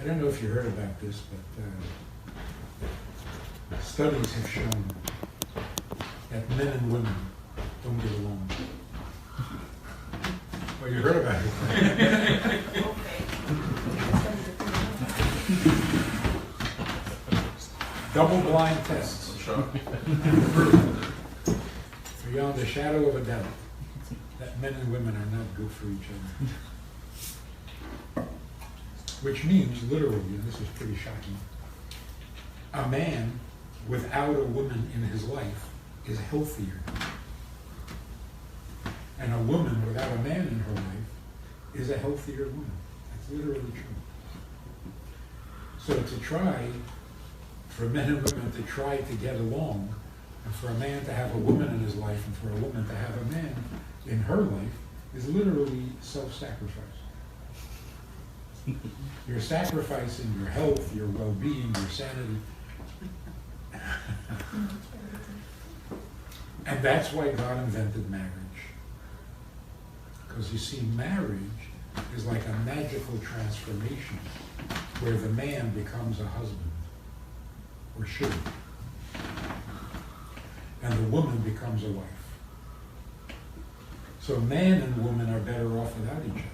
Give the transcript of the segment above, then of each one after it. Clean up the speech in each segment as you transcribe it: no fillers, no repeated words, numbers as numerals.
I don't know if you heard about this, but studies have shown that men and women don't get along. Well, you heard about it. Double-blind tests. Beyond the shadow of a doubt that men and women are not good for each other. Which means, literally, and this is pretty shocking, a man without a woman in his life is healthier. And a woman without a man in her life is a healthier woman. That's literally true. So to try, for men and women to try to get along, and for a man to have a woman in his life, and for a woman to have a man in her life, is literally self-sacrifice. You're sacrificing your health, your well-being, your sanity. And that's why God invented marriage. Because you see, marriage is like a magical transformation where the man becomes a husband, or should, and the woman becomes a wife. So man and woman are better off without each other.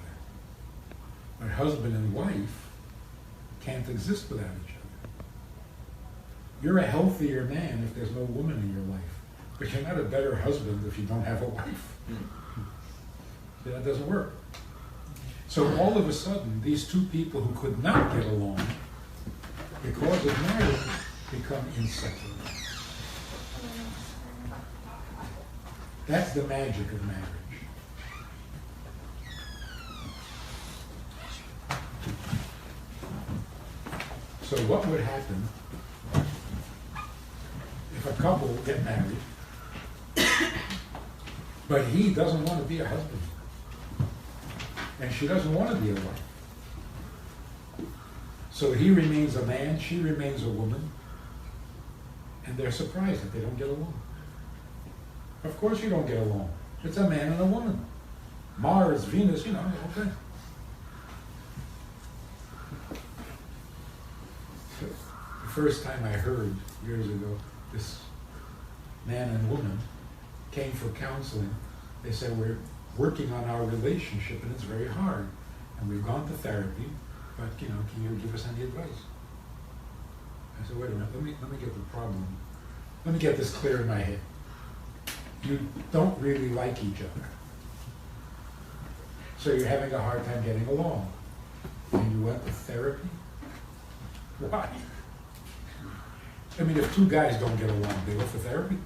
But husband and wife can't exist without each other. You're a healthier man if there's no woman in your life, but you're not a better husband if you don't have a wife. See, that doesn't work. So all of a sudden, these two people who could not get along because of marriage become inseparable. That's the magic of marriage. So what would happen if a couple get married, but he doesn't want to be a husband, and she doesn't want to be a wife? So he remains a man, she remains a woman, and they're surprised that they don't get along. Of course you don't get along. It's a man and a woman. Mars, Venus, okay. So the first time I heard, years ago, this man and woman came for counseling. They said, we're working on our relationship and it's very hard. And we've gone to therapy, but can you give us any advice? I said, wait a minute, let me get the problem. Let me get this clear in my head. You don't really like each other. So you're having a hard time getting along. And you went to therapy? Why? I mean, if two guys don't get along, they go for therapy?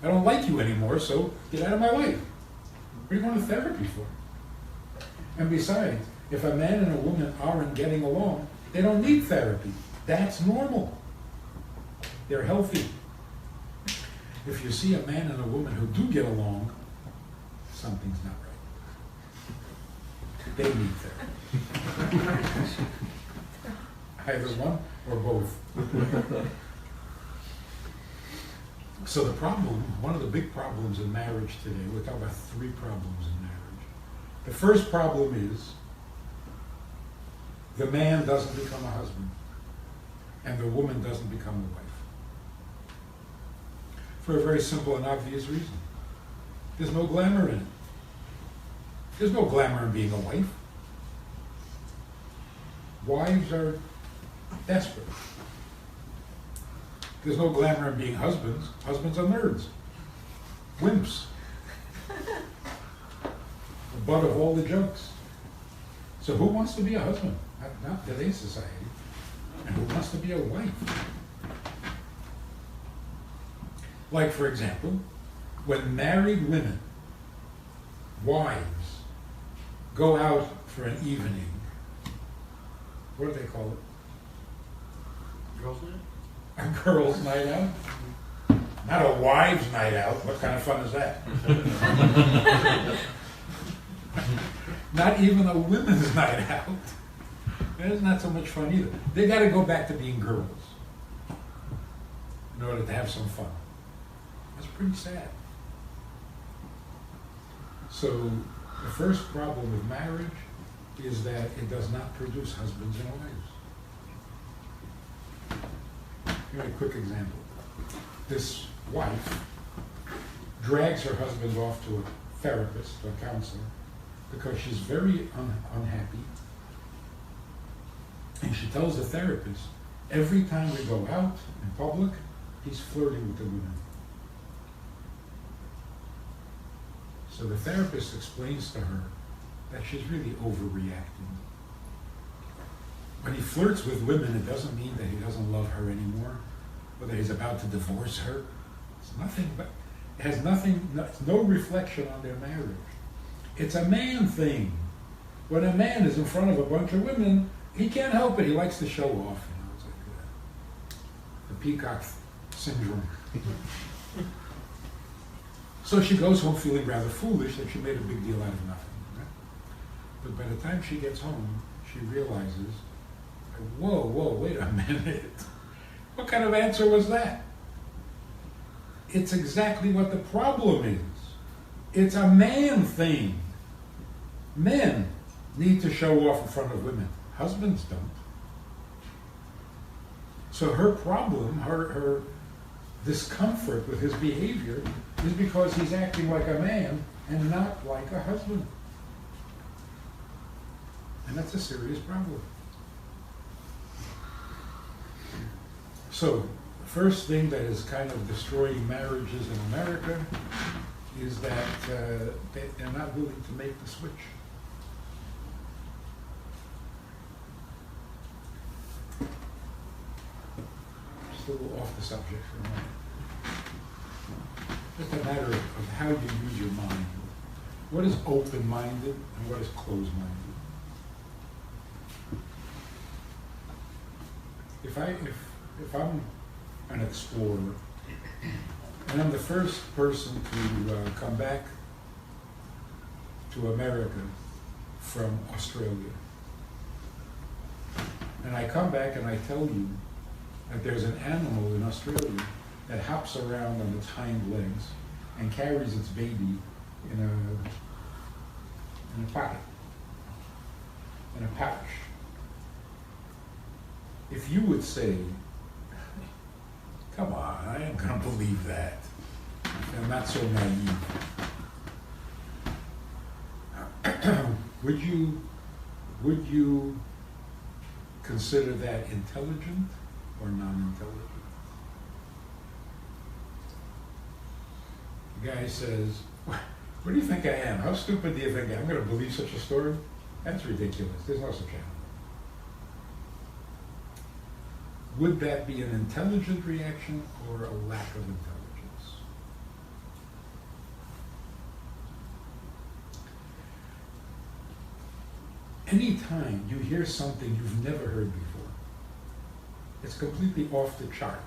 I don't like you anymore, so get out of my life. What are you going to therapy for? And besides, if a man and a woman aren't getting along, they don't need therapy. That's normal. They're healthy. If you see a man and a woman who do get along, something's not right. They need therapy. Either one or both. So the problem, one of the big problems in marriage today, we're talking about 3 problems in marriage. The first problem is the man doesn't become a husband and the woman doesn't become a wife. For a very simple and obvious reason. There's no glamour in it. There's no glamour in being a wife. Wives are desperate. There's no glamour in being husbands. Husbands are nerds. Wimps. The butt of all the jokes. So who wants to be a husband? Not today's society. And who wants to be a wife? Like, for example, when married women, wives, go out for an evening, what do they call it? Girls' night? A girls' night out? Not a wives' night out. What kind of fun is that? Not even a women's night out. It's not so much fun either. They got to go back to being girls in order to have some fun. That's pretty sad. So the first problem with marriage is that it does not produce husbands and wives. Here's a quick example. This wife drags her husband off to a therapist, to a counselor, because she's very unhappy. And she tells the therapist, every time we go out in public, he's flirting with the women. So the therapist explains to her that she's really overreacting. When he flirts with women, it doesn't mean that he doesn't love her anymore, or that he's about to divorce her. It's nothing but, it has nothing, it's no reflection on their marriage. It's a man thing. When a man is in front of a bunch of women, he can't help it. He likes to show off. You know, it's like the peacock syndrome. So she goes home feeling rather foolish that she made a big deal out of nothing. Right? But by the time she gets home, she realizes, whoa, wait a minute. What kind of answer was that? It's exactly what the problem is. It's a man thing. Men need to show off in front of women. Husbands don't. So her problem, her discomfort with his behavior is because he's acting like a man and not like a husband. And that's a serious problem. So, the first thing that is kind of destroying marriages in America is that they're not willing to make the switch. Just a little off the subject for a moment. Just a matter of how you use your mind. What is open-minded and what is closed-minded? If I'm an explorer and I'm the first person to come back to America from Australia, and I come back and I tell you that there's an animal in Australia that hops around on its hind legs and carries its baby in a pocket, in a pouch. If you would say, come on, I ain't gonna believe that. I'm not so naive. Would you consider that intelligent or non-intelligent? The guy says, what do you think I am? How stupid do you think I am? I'm going to believe such a story? That's ridiculous. There's no such animal. Would that be an intelligent reaction or a lack of intelligence? Anytime you hear something you've never heard before, it's completely off the chart.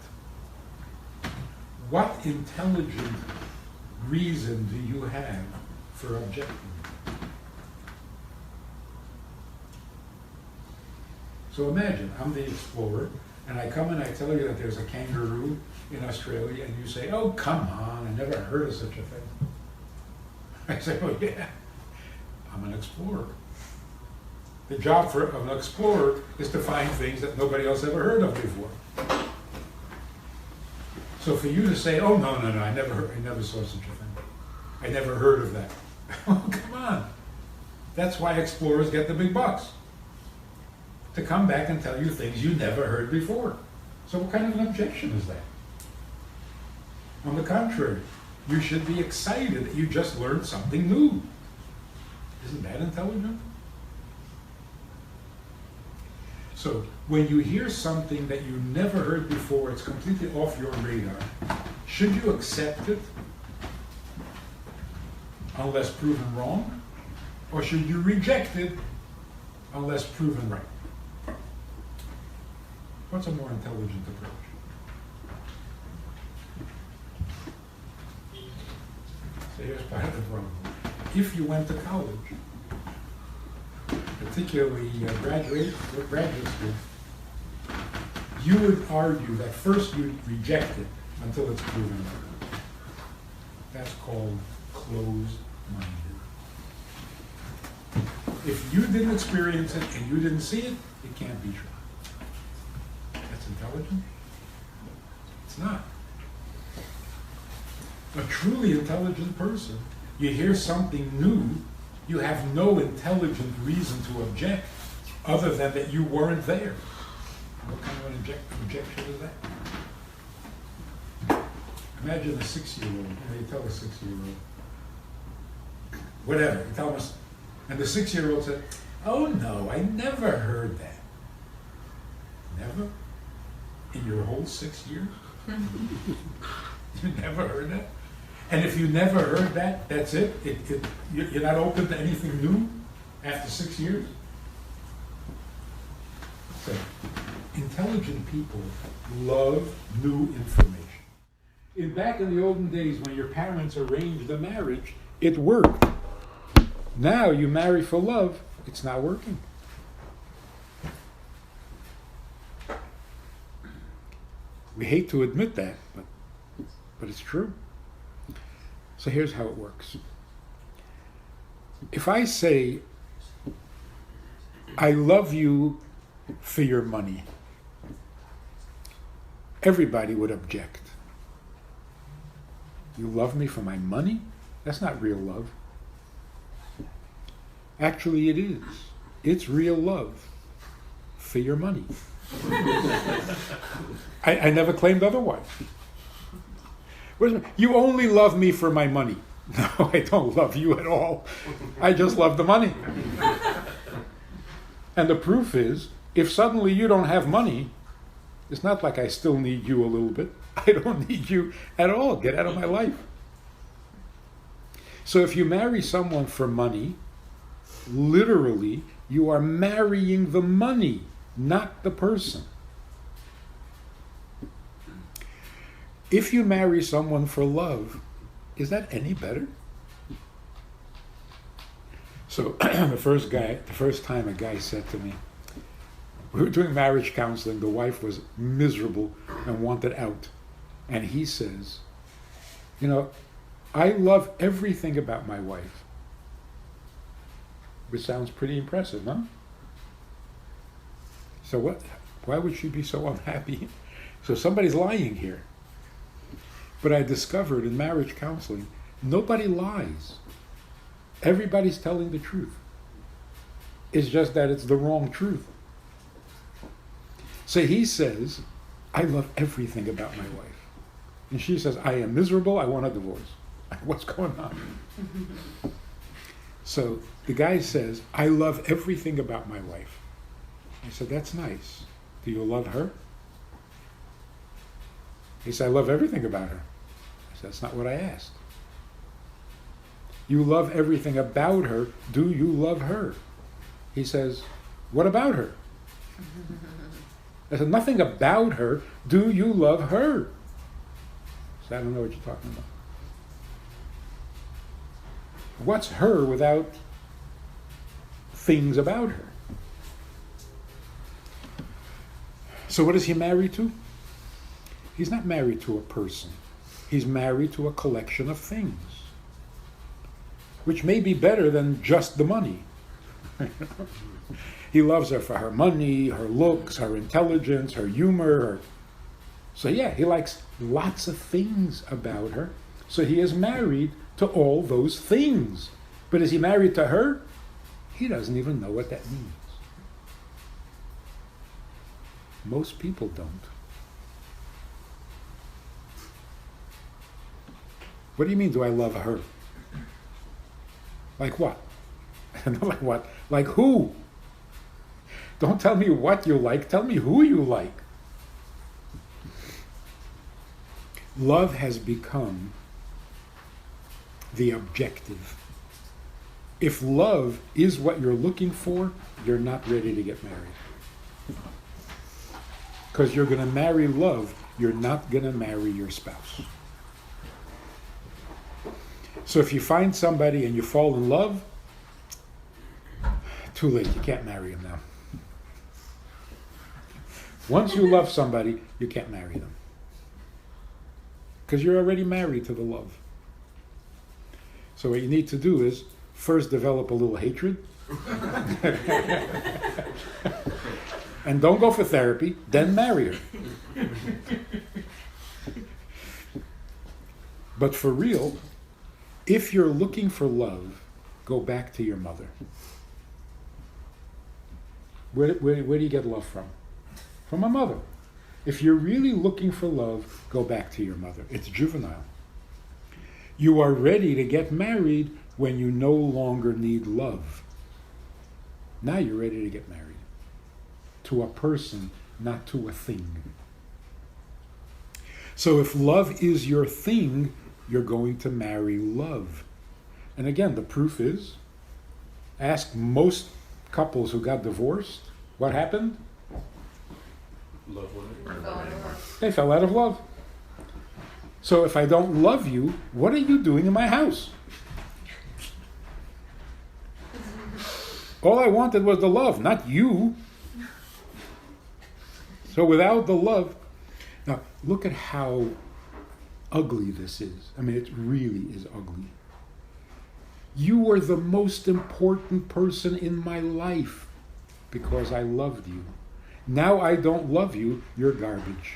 What intelligent reason do you have for objecting? So imagine, I'm the explorer, and I come and I tell you that there's a kangaroo in Australia, and you say, oh, come on, I never heard of such a thing. I say, oh, yeah, I'm an explorer. The job of an explorer is to find things that nobody else ever heard of before. So for you to say, oh, no, I never saw such a thing. I never heard of that. Oh, come on. That's why explorers get the big bucks. To come back and tell you things you never heard before. So what kind of an objection is that? On the contrary, you should be excited that you just learned something new. Isn't that intelligent? So when you hear something that you never heard before, it's completely off your radar, should you accept it unless proven wrong? Or should you reject it unless proven right? What's a more intelligent approach? So here's part of the problem. If you went to college, particularly graduate school, you would argue that first you'd reject it until it's proven right. That's called closed-minded. If you didn't experience it and you didn't see it, it can't be true. That's intelligent? It's not. A truly intelligent person, you hear something new, you have no intelligent reason to object other than that you weren't there. What kind of an objection is that? Imagine a 6-year-old, you tell a 6-year-old, whatever, you tell us, and the 6-year-old said, oh no, I never heard that. Never? In your whole 6 years? You never heard that? And if you never heard that, that's it? You're not open to anything new after 6 years? So, intelligent people love new information. Back in the olden days when your parents arranged a marriage, it worked. Now you marry for love, it's not working. We hate to admit that, but it's true. So here's how it works. If I say, I love you for your money, everybody would object. You love me for my money? That's not real love. Actually, it is. It's real love for your money. I never claimed otherwise. You only love me for my money. No, I don't love you at all. I just love the money. And the proof is, if suddenly you don't have money, it's not like I still need you a little bit. I don't need you at all. Get out of my life. So if you marry someone for money, literally, you are marrying the money, not the person. If you marry someone for love, is that any better? So the first time a guy said to me, we were doing marriage counseling, the wife was miserable and wanted out. And he says, I love everything about my wife. Which sounds pretty impressive, huh? So what? Why would she be so unhappy? So somebody's lying here. But I discovered in marriage counseling, nobody lies. Everybody's telling the truth. It's just that it's the wrong truth. So he says, I love everything about my wife. And she says, I am miserable, I want a divorce. What's going on? So the guy says, I love everything about my wife. I said, that's nice. Do you love her? He said, I love everything about her. I said, that's not what I asked. You love everything about her. Do you love her? He says, what about her? I said, nothing about her. Do you love her? I said, I don't know what you're talking about. What's her without things about her? So what is he married to? He's not married to a person. He's married to a collection of things, which may be better than just the money. He loves her for her money, her looks, her intelligence, her humor. So yeah, he likes lots of things about her. So he is married to all those things. But is he married to her? He doesn't even know what that means. Most people don't. What do you mean, do I love her? Like what? Like what? Like who? Don't tell me what you like, tell me who you like. Love has become the objective. If love is what you're looking for, you're not ready to get married. Because you're going to marry love, you're not going to marry your spouse. So if you find somebody and you fall in love, too late, you can't marry him now. Once you love somebody, you can't marry them. Because you're already married to the love. So what you need to do is first develop a little hatred, And don't go for therapy, then marry her. But for real, if you're looking for love, go back to your mother. Where do you get love from? From a mother. If you're really looking for love, go back to your mother. It's juvenile. You are ready to get married when you no longer need love. Now you're ready to get married. To a person, not to a thing. So if love is your thing, you're going to marry love. And again, the proof is, ask most couples who got divorced, what happened? Love They fell out of love. So if I don't love you, what are you doing in my house? All I wanted was the love, not you. So without the love, now look at how ugly this is. I mean, it really is ugly. You were the most important person in my life because I loved you. Now I don't love you, you're garbage.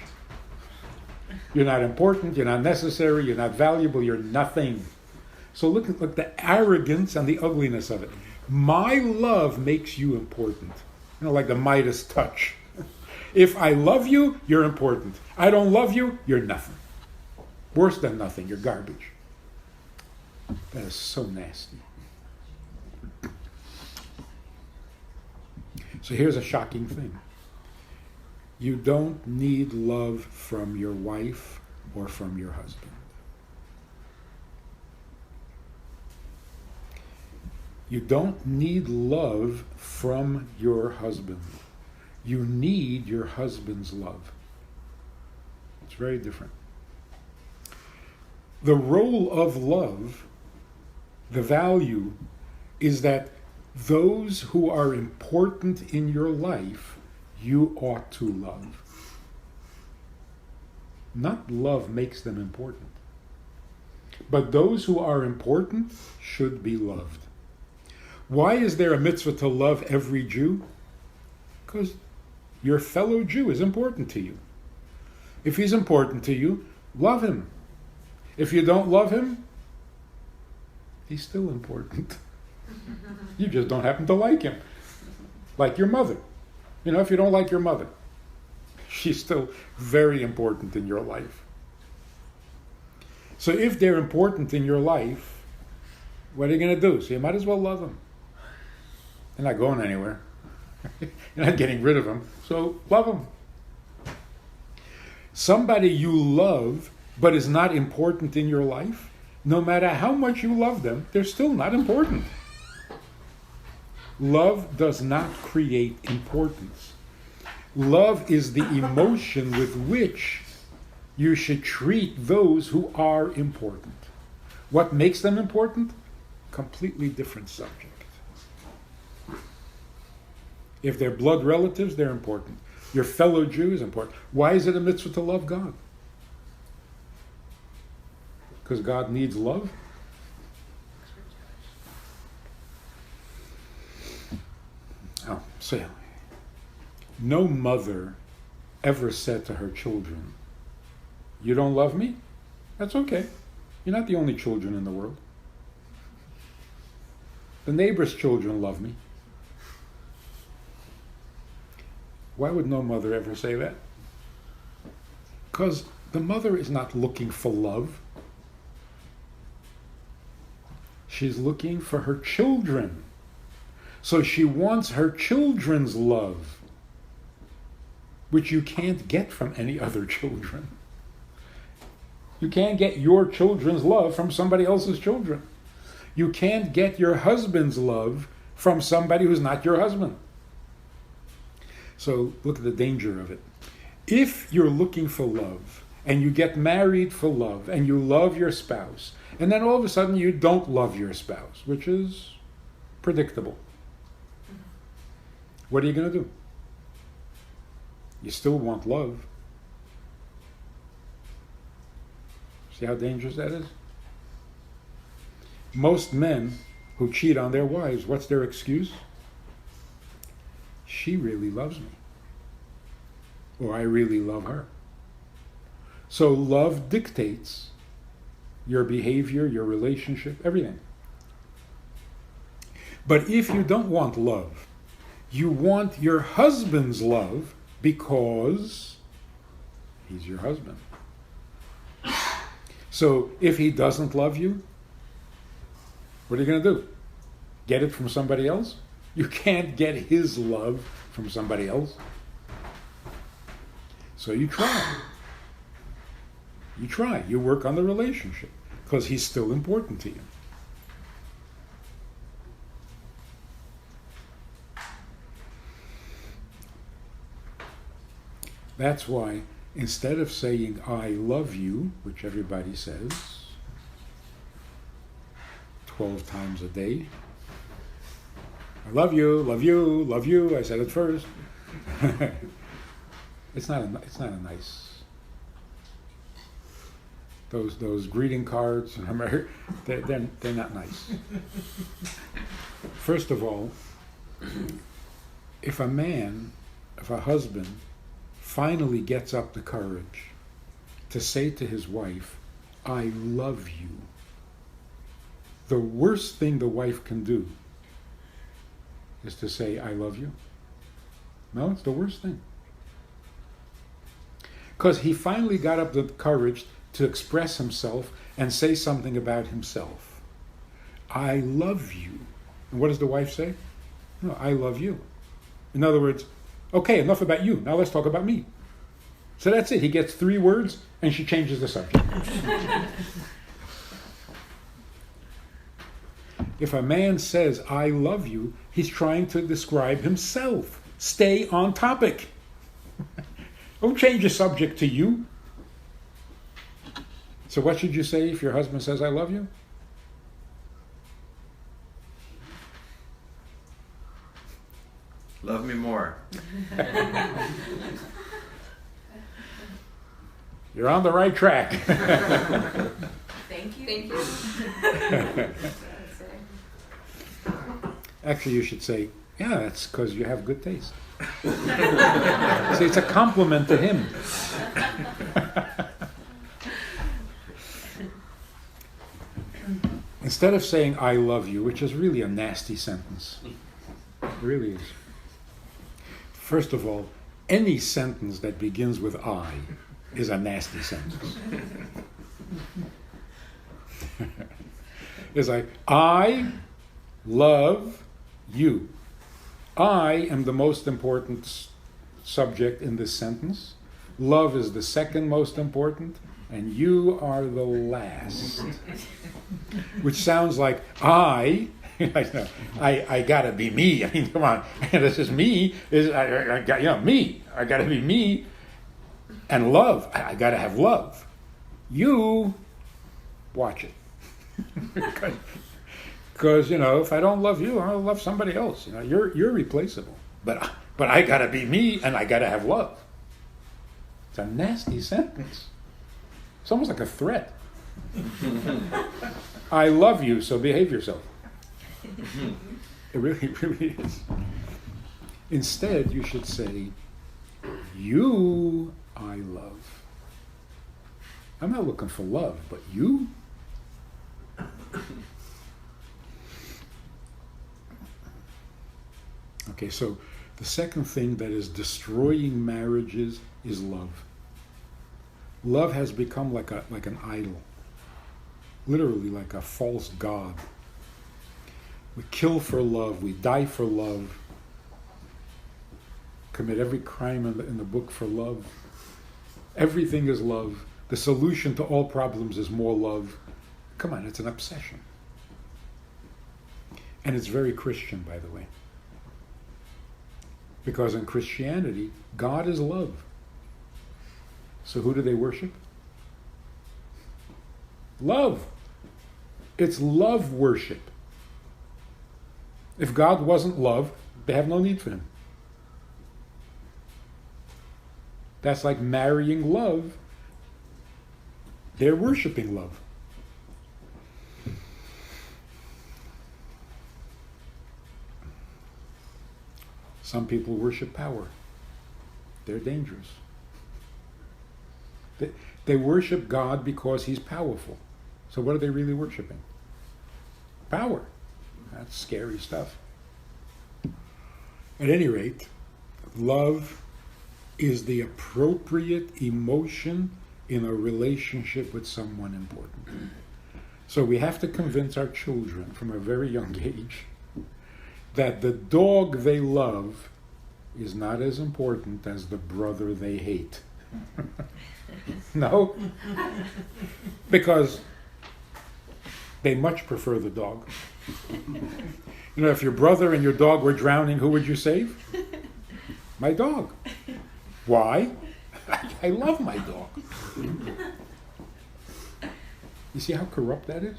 You're not important, you're not necessary, you're not valuable, you're nothing. So look at the arrogance and the ugliness of it. My love makes you important. You know, like the Midas touch. If I love you, you're important. I don't love you, you're nothing. Worse than nothing, you're garbage. That is so nasty. So here's a shocking thing. You don't need love from your wife or from your husband. You don't need love from your husband. You need your husband's love. It's very different. The role of love, the value, is that those who are important in your life, you ought to love. Not love makes them important. But those who are important should be loved. Why is there a mitzvah to love every Jew? Because your fellow Jew is important to you. If he's important to you, love him. If you don't love him, he's still important. You just don't happen to like him. Like your mother. You know, if you don't like your mother, she's still very important in your life. So if they're important in your life, what are you going to do? So you might as well love them. They're not going anywhere. You're not getting rid of them. So love them. Somebody you love but is not important in your life, no matter how much you love them, they're still not important. Love does not create importance. Love is the emotion with which you should treat those who are important. What makes them important? Completely different subject. If they're blood relatives, they're important. Your fellow Jew is important. Why is it a mitzvah to love God? Because God needs love? Oh, so no mother ever said to her children, "You don't love me? That's okay. You're not the only children in the world. The neighbor's children love me." Why would no mother ever say that? Because the mother is not looking for love. She's looking for her children. So she wants her children's love, which you can't get from any other children. You can't get your children's love from somebody else's children. You can't get your husband's love from somebody who's not your husband. So look at the danger of it. If you're looking for love, and you get married for love, and you love your spouse, and then all of a sudden you don't love your spouse, which is predictable, what are you going to do? You still want love. See how dangerous that is? Most men who cheat on their wives, what's their excuse? She really loves me. Or I really love her. So love dictates your behavior, your relationship, everything. But if you don't want love, you want your husband's love because he's your husband. So if he doesn't love you, what are you going to do? Get it from somebody else? You can't get his love from somebody else. So you try. You try. You work on the relationship because he's still important to you. That's why instead of saying, I love you, which everybody says 12 times a day, I love you, love you, love you, I said it first. It's not a nice. Those greeting cards, they're not nice. First of all, if a husband finally gets up the courage to say to his wife, I love you, the worst thing the wife can do is to say, I love you. No, it's the worst thing. Because he finally got up the courage to express himself and say something about himself. I love you. And what does the wife say? No, I love you. In other words, okay, enough about you. Now let's talk about me. So that's it. He gets 3 words and she changes the subject. If a man says, I love you, he's trying to describe himself. Stay on topic. Don't change the subject to you. So what should you say if your husband says, I love you? Love me more. You're on the right track. Thank you. Actually, you should say, yeah, that's because you have good taste. See, it's a compliment to him. Instead of saying, I love you, which is really a nasty sentence. It really is. First of all, any sentence that begins with I is a nasty sentence. It's like, I love you. I am the most important subject in this sentence. Love is the second most important, and you are the last. Which sounds like I gotta be me. I mean, come on, this is me. I got me. I gotta be me. And love, I gotta have love. You, watch it. Because if I don't love you, I'll love somebody else. You're replaceable. But I gotta be me, and I gotta have love. It's a nasty sentence. It's almost like a threat. I love you, so behave yourself. It really is. Instead, you should say, you I love. I'm not looking for love, but you? Okay, so the second thing that is destroying marriages is love. Love has become like an idol. Literally like a false god. We kill for love, we die for love, commit every crime in the book for love. Everything is love. The solution to all problems is more love. Come on, it's an obsession. And it's very Christian, by the way. Because in Christianity, God is love. So who do they worship? Love. It's love worship. If God wasn't love, they have no need for him. That's like marrying love. They're worshiping love. Some people worship power. They're dangerous. They worship God because he's powerful. So what are they really worshiping? Power. That's scary stuff. At any rate, love is the appropriate emotion in a relationship with someone important. So we have to convince our children from a very young age that the dog they love is not as important as the brother they hate. No? Because they much prefer the dog. You know, if your brother and your dog were drowning, who would you save? My dog. Why? I love my dog. You see how corrupt that is?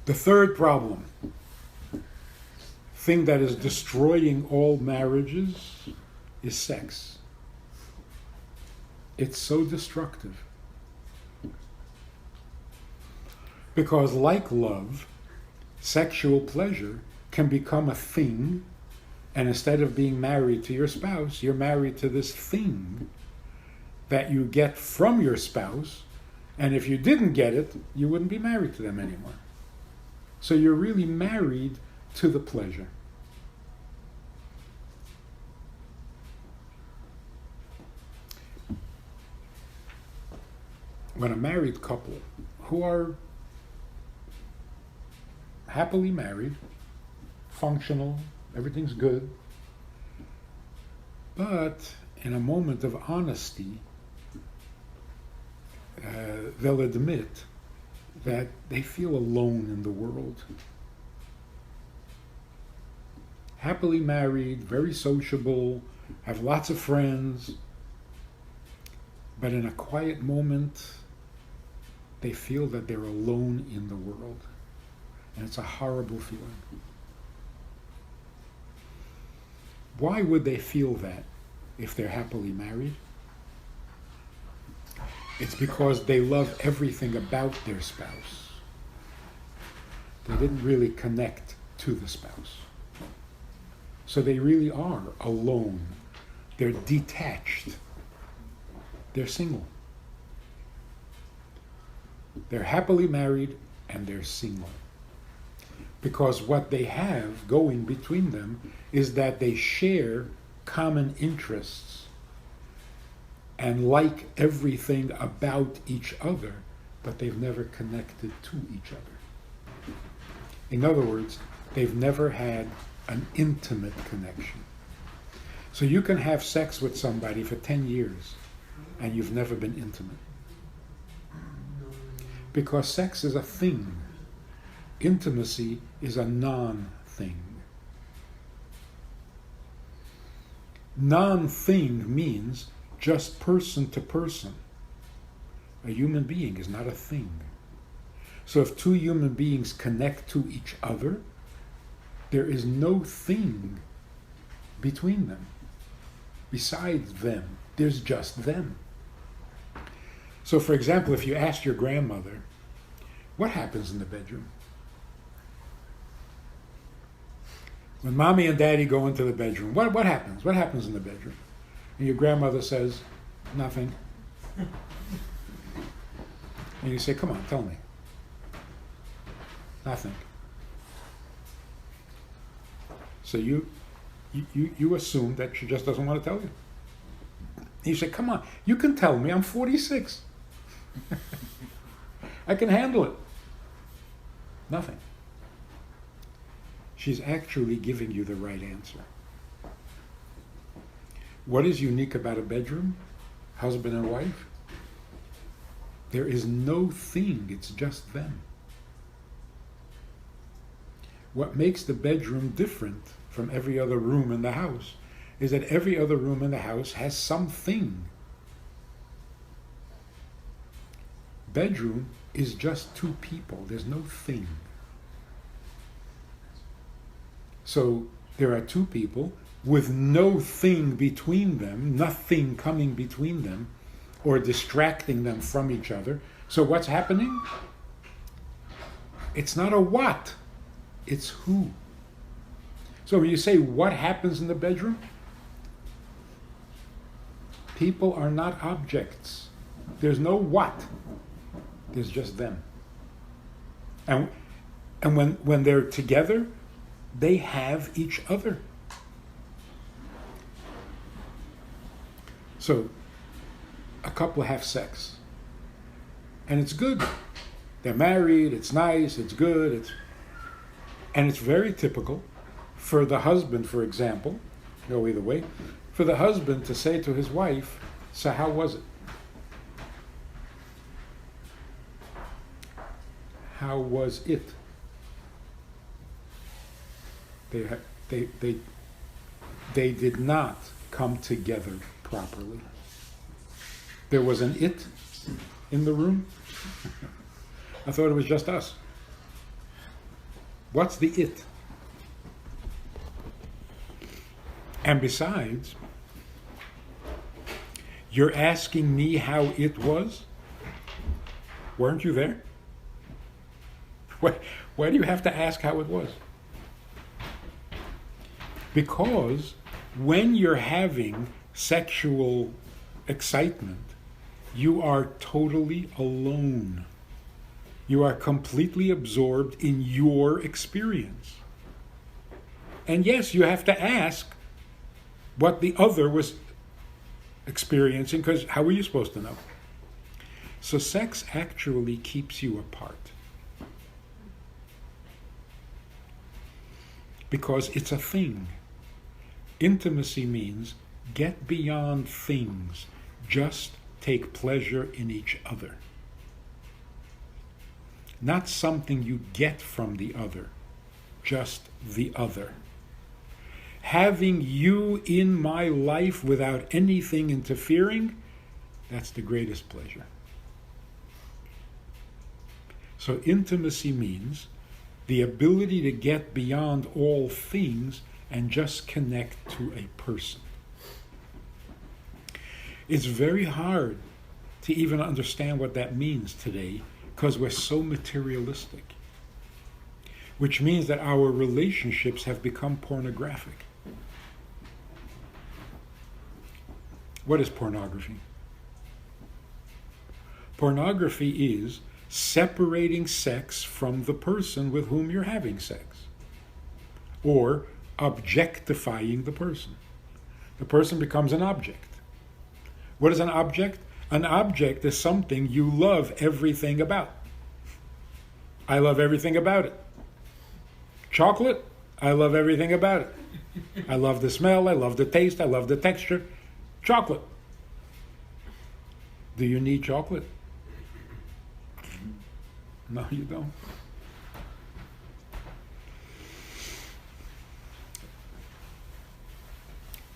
The third problem, thing that is destroying all marriages, is sex. It's so destructive. Because like love, sexual pleasure can become a thing, and instead of being married to your spouse, you're married to this thing that you get from your spouse, and if you didn't get it, you wouldn't be married to them anymore. So you're really married to the pleasure. When a married couple who are happily married, functional, everything's good, but in a moment of honesty, they'll admit that they feel alone in the world. Happily married, very sociable, have lots of friends, but in a quiet moment, they feel that they're alone in the world. And it's a horrible feeling. Why would they feel that if they're happily married? It's because they love everything about their spouse. They didn't really connect to the spouse. So they really are alone. They're detached. They're single. They're happily married and they're single. Because what they have going between them is that they share common interests and like everything about each other, but they've never connected to each other. In other words, they've never had an intimate connection. So you can have sex with somebody for 10 years and you've never been intimate. Because sex is a thing. Intimacy is a non-thing. Non-thing means just person to person. A human being is not a thing. So if two human beings connect to each other, there is no thing between them. Besides them, there's just them. So for example, if you asked your grandmother, what happens in the bedroom? When mommy and daddy go into the bedroom, what happens? What happens in the bedroom? And your grandmother says, nothing. And you say, come on, tell me. Nothing. So you assume that she just doesn't want to tell you. And you say, come on, you can tell me, I'm 46. I can handle it. Nothing. She's actually giving you the right answer. What is unique about a bedroom, husband and wife? There is no thing, it's just them. What makes the bedroom different from every other room in the house is that every other room in the house has something. Bedroom is just two people, there's no thing. So there are two people with no thing between them, nothing coming between them or distracting them from each other. So what's happening? It's not a what, it's who. So when you say what happens in the bedroom, people are not objects. There's no what. There's just them. And when they're together, they have each other. So a couple have sex. And it's good. They're married, it's nice, it's good, and it's very typical for the husband, for example, go either way, for the husband to say to his wife, so how was it? How was it? They did not come together properly. There was an it in the room. I thought it was just us. What's the it? And besides, you're asking me how it was? Weren't you there? Why do you have to ask how it was? Because when you're having sexual excitement, you are totally alone. You are completely absorbed in your experience. And yes, you have to ask what the other was experiencing, because how are you supposed to know? So sex actually keeps you apart. Because it's a thing. Intimacy means get beyond things. Just take pleasure in each other. Not something you get from the other, just the other. Having you in my life without anything interfering, that's the greatest pleasure. So intimacy means the ability to get beyond all things and just connect to a person. It's very hard to even understand what that means today, because we're so materialistic, which means that our relationships have become pornographic. What is pornography? Pornography is separating sex from the person with whom you're having sex, or objectifying the person. The person becomes an object. What is an object? An object is something you love everything about. I love everything about it. Chocolate, I love everything about it. I love the smell, I love the taste, I love the texture. Chocolate. Do you need chocolate? No, you don't.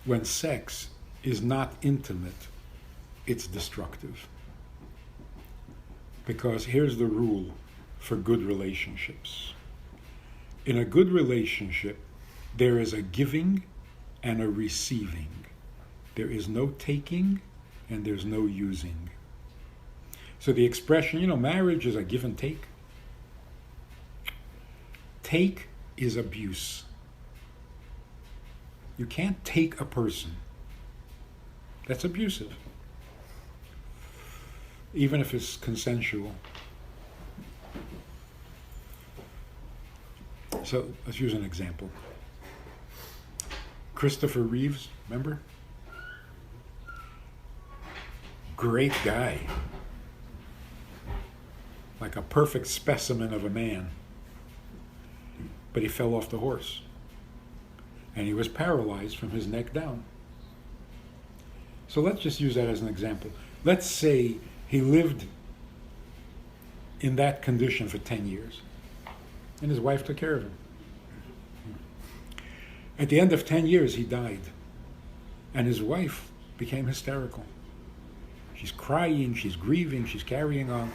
When sex is not intimate, it's destructive. Because here's the rule for good relationships. In a good relationship, there is a giving and a receiving. There is no taking and there's no using. So the expression, marriage is a give and take. Take is abuse. You can't take a person. That's abusive. Even if it's consensual. So let's use an example. Christopher Reeves, remember? Great guy. Like a perfect specimen of a man. But he fell off the horse. And he was paralyzed from his neck down. So let's just use that as an example. Let's say he lived in that condition for 10 years. And his wife took care of him. At the end of 10 years, he died. And his wife became hysterical. She's crying, she's grieving, she's carrying on.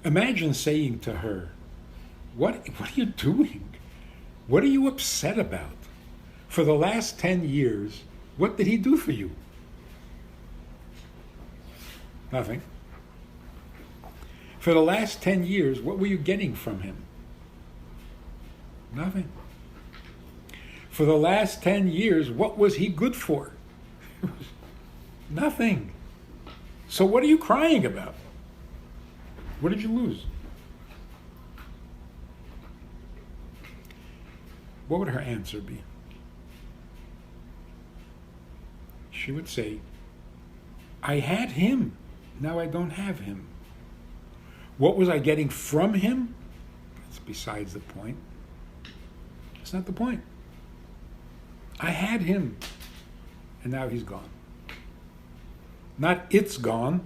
Imagine saying to her, what are you doing? What are you upset about? For the last 10 years, what did he do for you? Nothing. For the last 10 years, what were you getting from him? Nothing. For the last 10 years, what was he good for? Nothing. So what are you crying about? What did you lose? What would her answer be? She would say, I had him, now I don't have him. What was I getting from him? That's besides the point. It's not the point. I had him, and now he's gone. Not it's gone,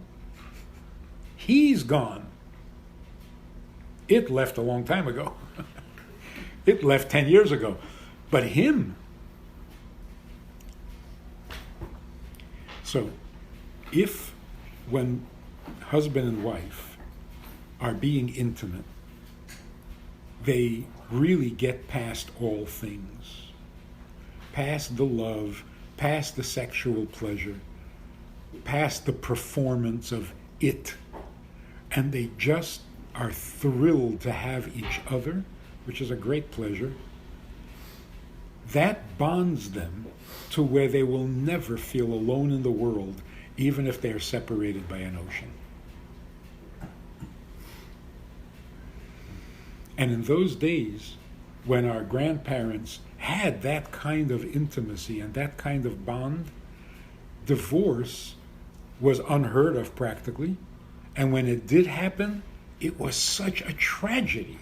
he's gone. It left a long time ago. It left 10 years ago. But him. So, if when husband and wife are being intimate, they really get past all things, past the love, past the sexual pleasure, past the performance of it, and they just are thrilled to have each other, which is a great pleasure, that bonds them to where they will never feel alone in the world, even if they are separated by an ocean. And in those days, when our grandparents had that kind of intimacy and that kind of bond, divorce was unheard of practically. And when it did happen, it was such a tragedy.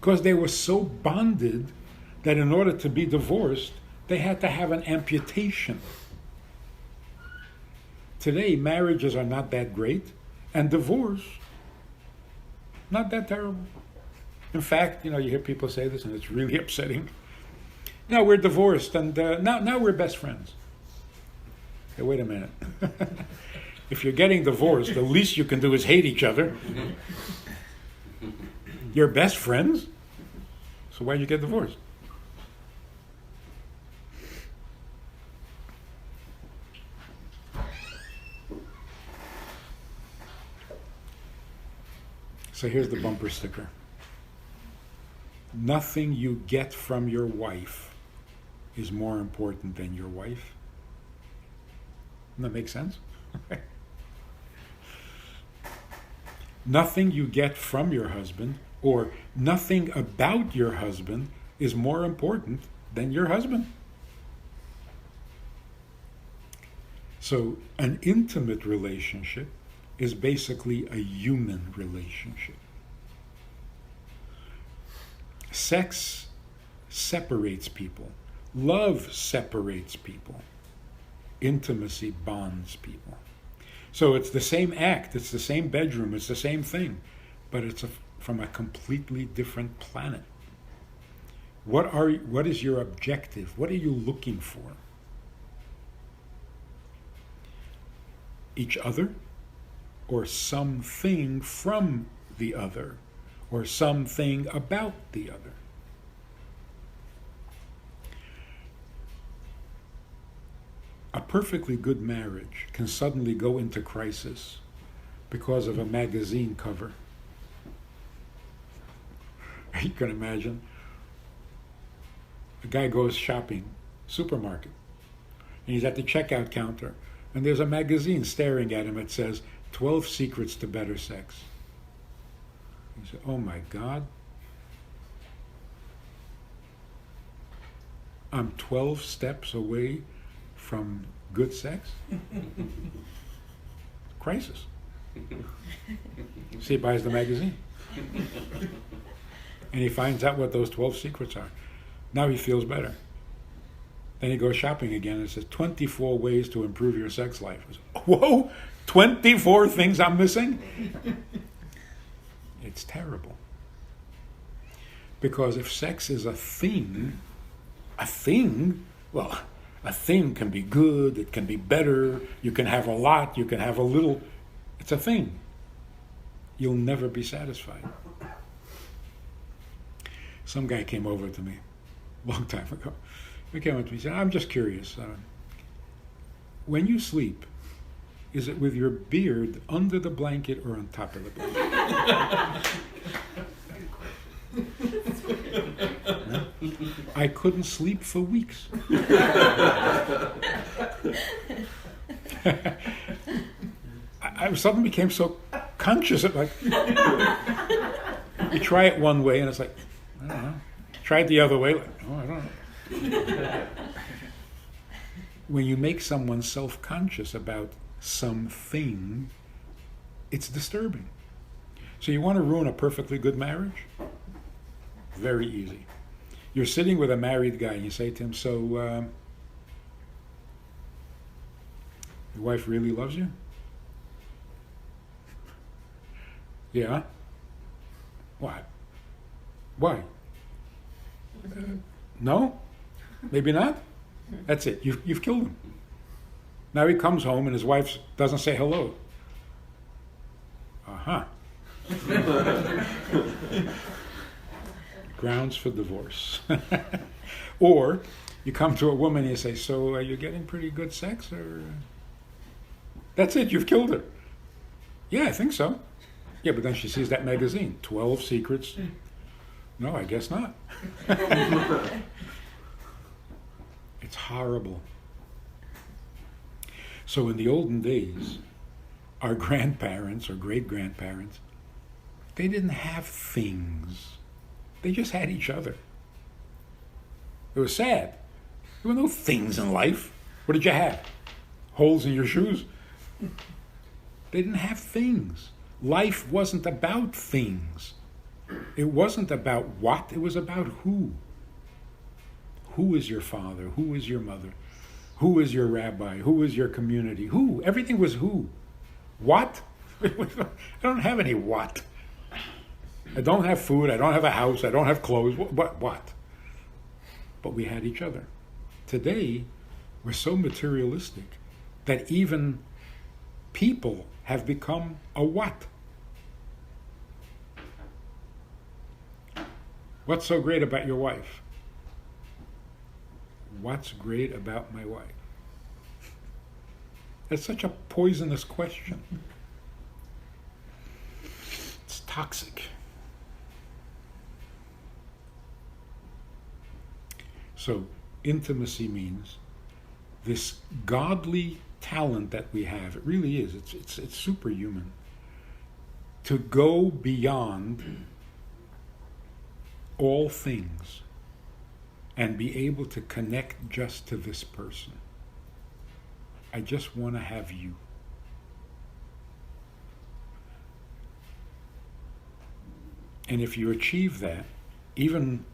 Because they were so bonded that in order to be divorced, they had to have an amputation. Today, marriages are not that great, and divorce, not that terrible. In fact, you hear people say this, and it's really upsetting. No, we're divorced, and now we're best friends. Hey, wait a minute. If you're getting divorced, the least you can do is hate each other. You're best friends? So why'd you get divorced? So here's the bumper sticker. Nothing you get from your wife is more important than your wife. Doesn't that make sense? Nothing you get from your husband or nothing about your husband is more important than your husband. So an intimate relationship is basically a human relationship. Sex separates people. Love separates people. Intimacy bonds people. So it's the same act, it's the same bedroom, it's the same thing, but it's from a completely different planet. What is your objective? What are you looking for? Each other? Or something from the other? Or something about the other? A perfectly good marriage can suddenly go into crisis because of a magazine cover. You can imagine. A guy goes shopping, supermarket, and he's at the checkout counter, and there's a magazine staring at him that says, 12 Secrets to Better Sex. He said, oh my God. I'm 12 steps away from good sex? Crisis. So he buys the magazine. And he finds out what those 12 secrets are. Now he feels better. Then he goes shopping again and it says 24 ways to improve your sex life. Says, whoa, 24 things I'm missing? It's terrible. Because if sex is a thing, well, a thing can be good, it can be better, you can have a lot, you can have a little. It's a thing. You'll never be satisfied. Some guy came over to me a long time ago. He came up to me and said, I'm just curious. When you sleep, Is it with your beard under the blanket or on top of the blanket? No? I couldn't sleep for weeks. I suddenly became so conscious of like, you try it one way and it's like, I don't know. Try it the other way, like, oh, I don't know. When you make someone self-conscious about something, it's disturbing. So you want to ruin a perfectly good marriage? Very easy. You're sitting with a married guy and you say to him, so, your wife really loves you? Yeah? What? Why? No? Maybe not? That's it. You've killed him. Now he comes home and his wife doesn't say hello. Uh-huh. Grounds for divorce. Or you come to a woman and you say, so are you getting pretty good sex? Or that's it, you've killed her. Yeah, I think so. Yeah, but then she sees that magazine, 12 Secrets. No, I guess not. It's horrible. So in the olden days, our grandparents or great-grandparents, they didn't have things. They just had each other. It was sad. There were no things in life. What did you have? Holes in your shoes? They didn't have things. Life wasn't about things. It wasn't about what, it was about who. Who is your father? Who is your mother? Who is your rabbi? Who is your community? Who? Everything was who. What? I don't have any what. I don't have food, I don't have a house, I don't have clothes. What? But we had each other. Today, we're so materialistic that even people have become a what? What's so great about your wife? What's great about my wife? That's such a poisonous question. It's toxic. So intimacy means this godly talent that we have. It really is. It's superhuman. To go beyond all things and be able to connect just to this person. I just want to have you. And if you achieve that, even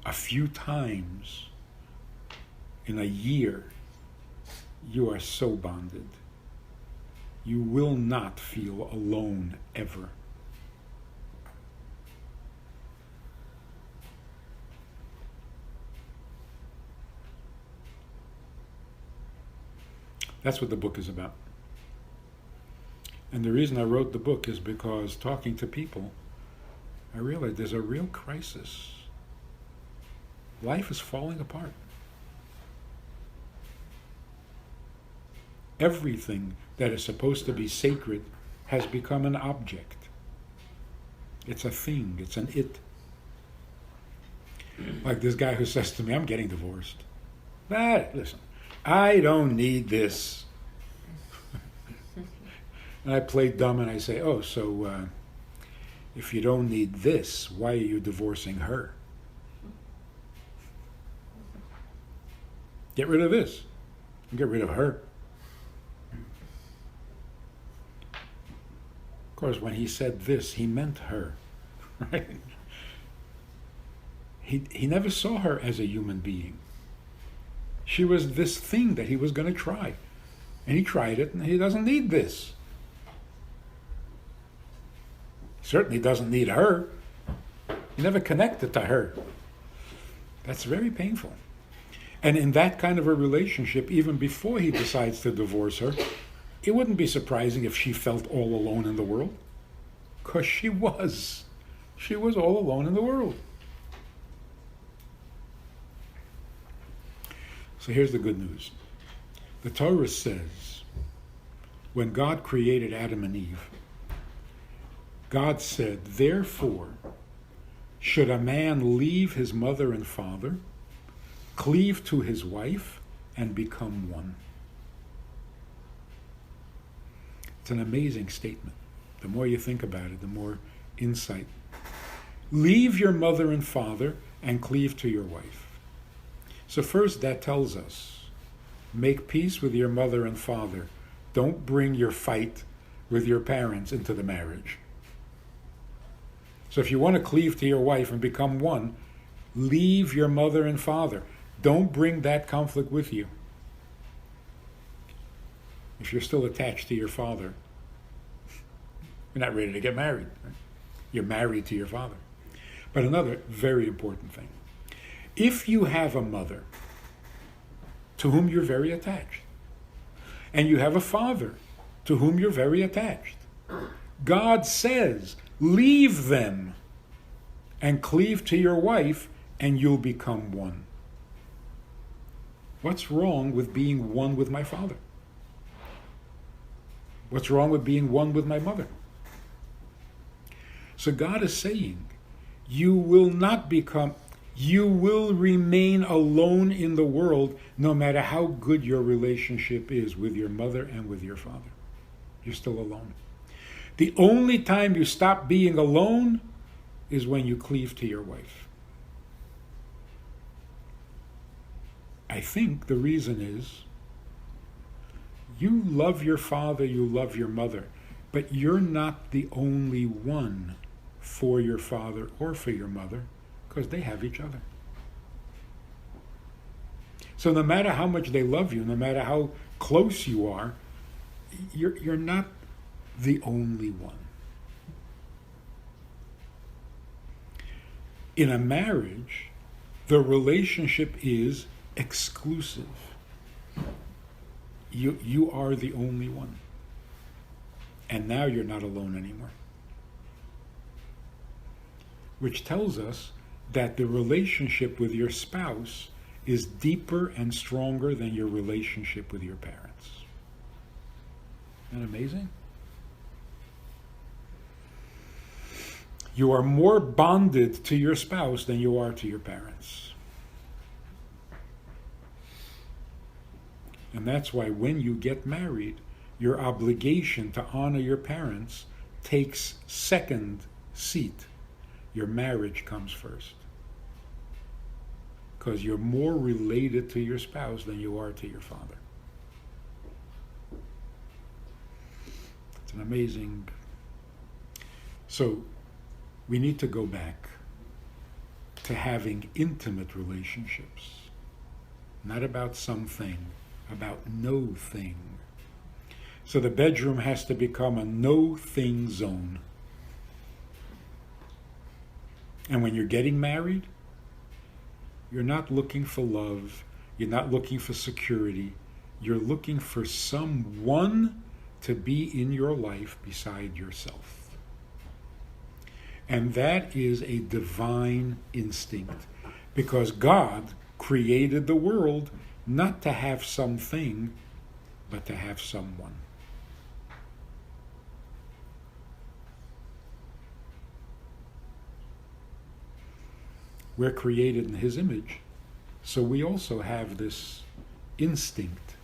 a few times in a year, you are so bonded. You will not feel alone ever. That's what the book is about. And the reason I wrote the book is because talking to people, I realized there's a real crisis. Life is falling apart. Everything that is supposed to be sacred has become an object. It's a thing, it's an it. Like this guy who says to me, I'm getting divorced. Listen, I don't need this. And I play dumb and I say, oh, so if you don't need this, why are you divorcing her? Get rid of this. Get rid of her. Of course, when he said this, he meant her. Right? He never saw her as a human being. She was this thing that he was going to try. And he tried it, and he doesn't need this. He certainly doesn't need her. He never connected to her. That's very painful. And in that kind of a relationship, even before he decides to divorce her, it wouldn't be surprising if she felt all alone in the world. Because she was. She was all alone in the world. So here's the good news. The Torah says, When God created Adam and Eve, God said, therefore, should a man leave his mother and father, cleave to his wife, and become one. It's an amazing statement. The more you think about it, the more insight. Leave your mother and father and cleave to your wife. So first, that tells us, make peace with your mother and father. Don't bring your fight with your parents into the marriage. So if you want to cleave to your wife and become one, leave your mother and father. Don't bring that conflict with you. If you're still attached to your father, you're not ready to get married. Right? You're married to your father. But another very important thing. If you have a mother to whom you're very attached, and you have a father to whom you're very attached, God says, leave them and cleave to your wife, and you'll become one. What's wrong with being one with my father? What's wrong with being one with my mother? So God is saying, you will remain alone in the world no matter how good your relationship is with your mother and with your father. You're still alone. The only time you stop being alone is when you cleave to your wife. I think the reason is you love your father, you love your mother, but you're not the only one for your father or for your mother, because they have each other. So no matter how much they love you, no matter how close you are, you're not the only one. In a marriage, the relationship is exclusive. You are the only one. And now you're not alone anymore. Which tells us that the relationship with your spouse is deeper and stronger than your relationship with your parents. Isn't that amazing? You are more bonded to your spouse than you are to your parents. And that's why when you get married, your obligation to honor your parents takes second seat. Your marriage comes first. Because you're more related to your spouse than you are to your father. It's an amazing... So, we need to go back to having intimate relationships. Not about something, about no thing. So the bedroom has to become a no-thing zone. And when you're getting married, you're not looking for love, you're not looking for security, you're looking for someone to be in your life beside yourself. And that is a divine instinct, because God created the world not to have something, but to have someone. We're created in His image, so we also have this instinct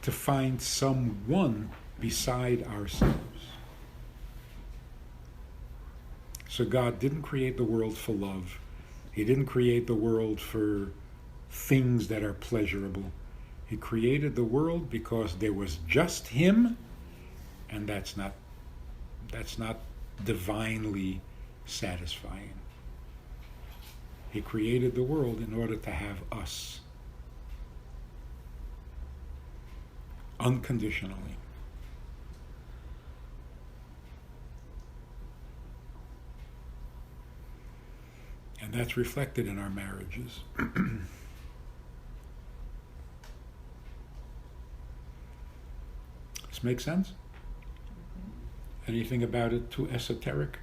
to find someone beside ourselves. So God didn't create the world for love. He didn't create the world for things that are pleasurable. He created the world because there was just Him, and that's not divinely satisfying. He created the world in order to have us. Unconditionally. And that's reflected in our marriages. This make sense? Anything about it too esoteric?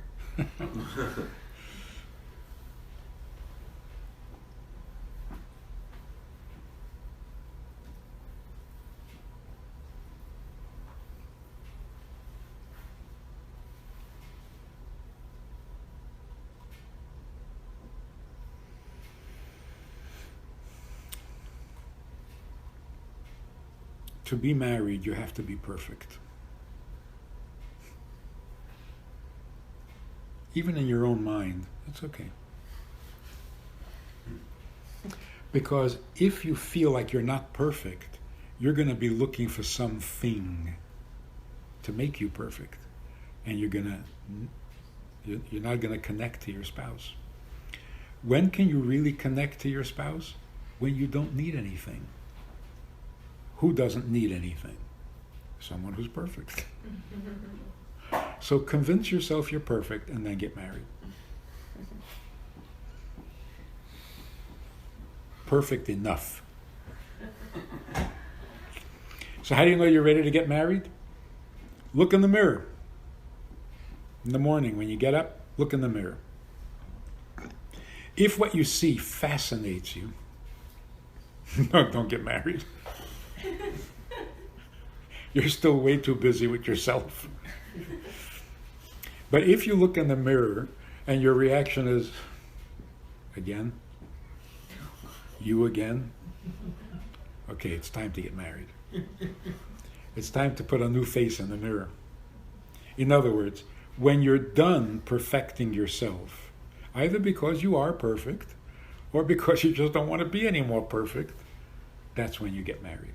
to be married, you have to be perfect. Even in your own mind, it's okay. Because if you feel like you're not perfect, you're going to be looking for something to make you perfect. And you're not going to connect to your spouse. When can you really connect to your spouse? When you don't need anything. Who doesn't need anything? Someone who's perfect. So convince yourself you're perfect and then get married. Perfect enough. So how do you know you're ready to get married? Look in the mirror. In the morning when you get up, look in the mirror. If what you see fascinates you, don't get married. You're still way too busy with yourself. But if you look in the mirror and your reaction is, again? You again? Okay, it's time to get married. It's time to put a new face in the mirror. In other words, when you're done perfecting yourself, either because you are perfect or because you just don't want to be any more perfect, that's when you get married.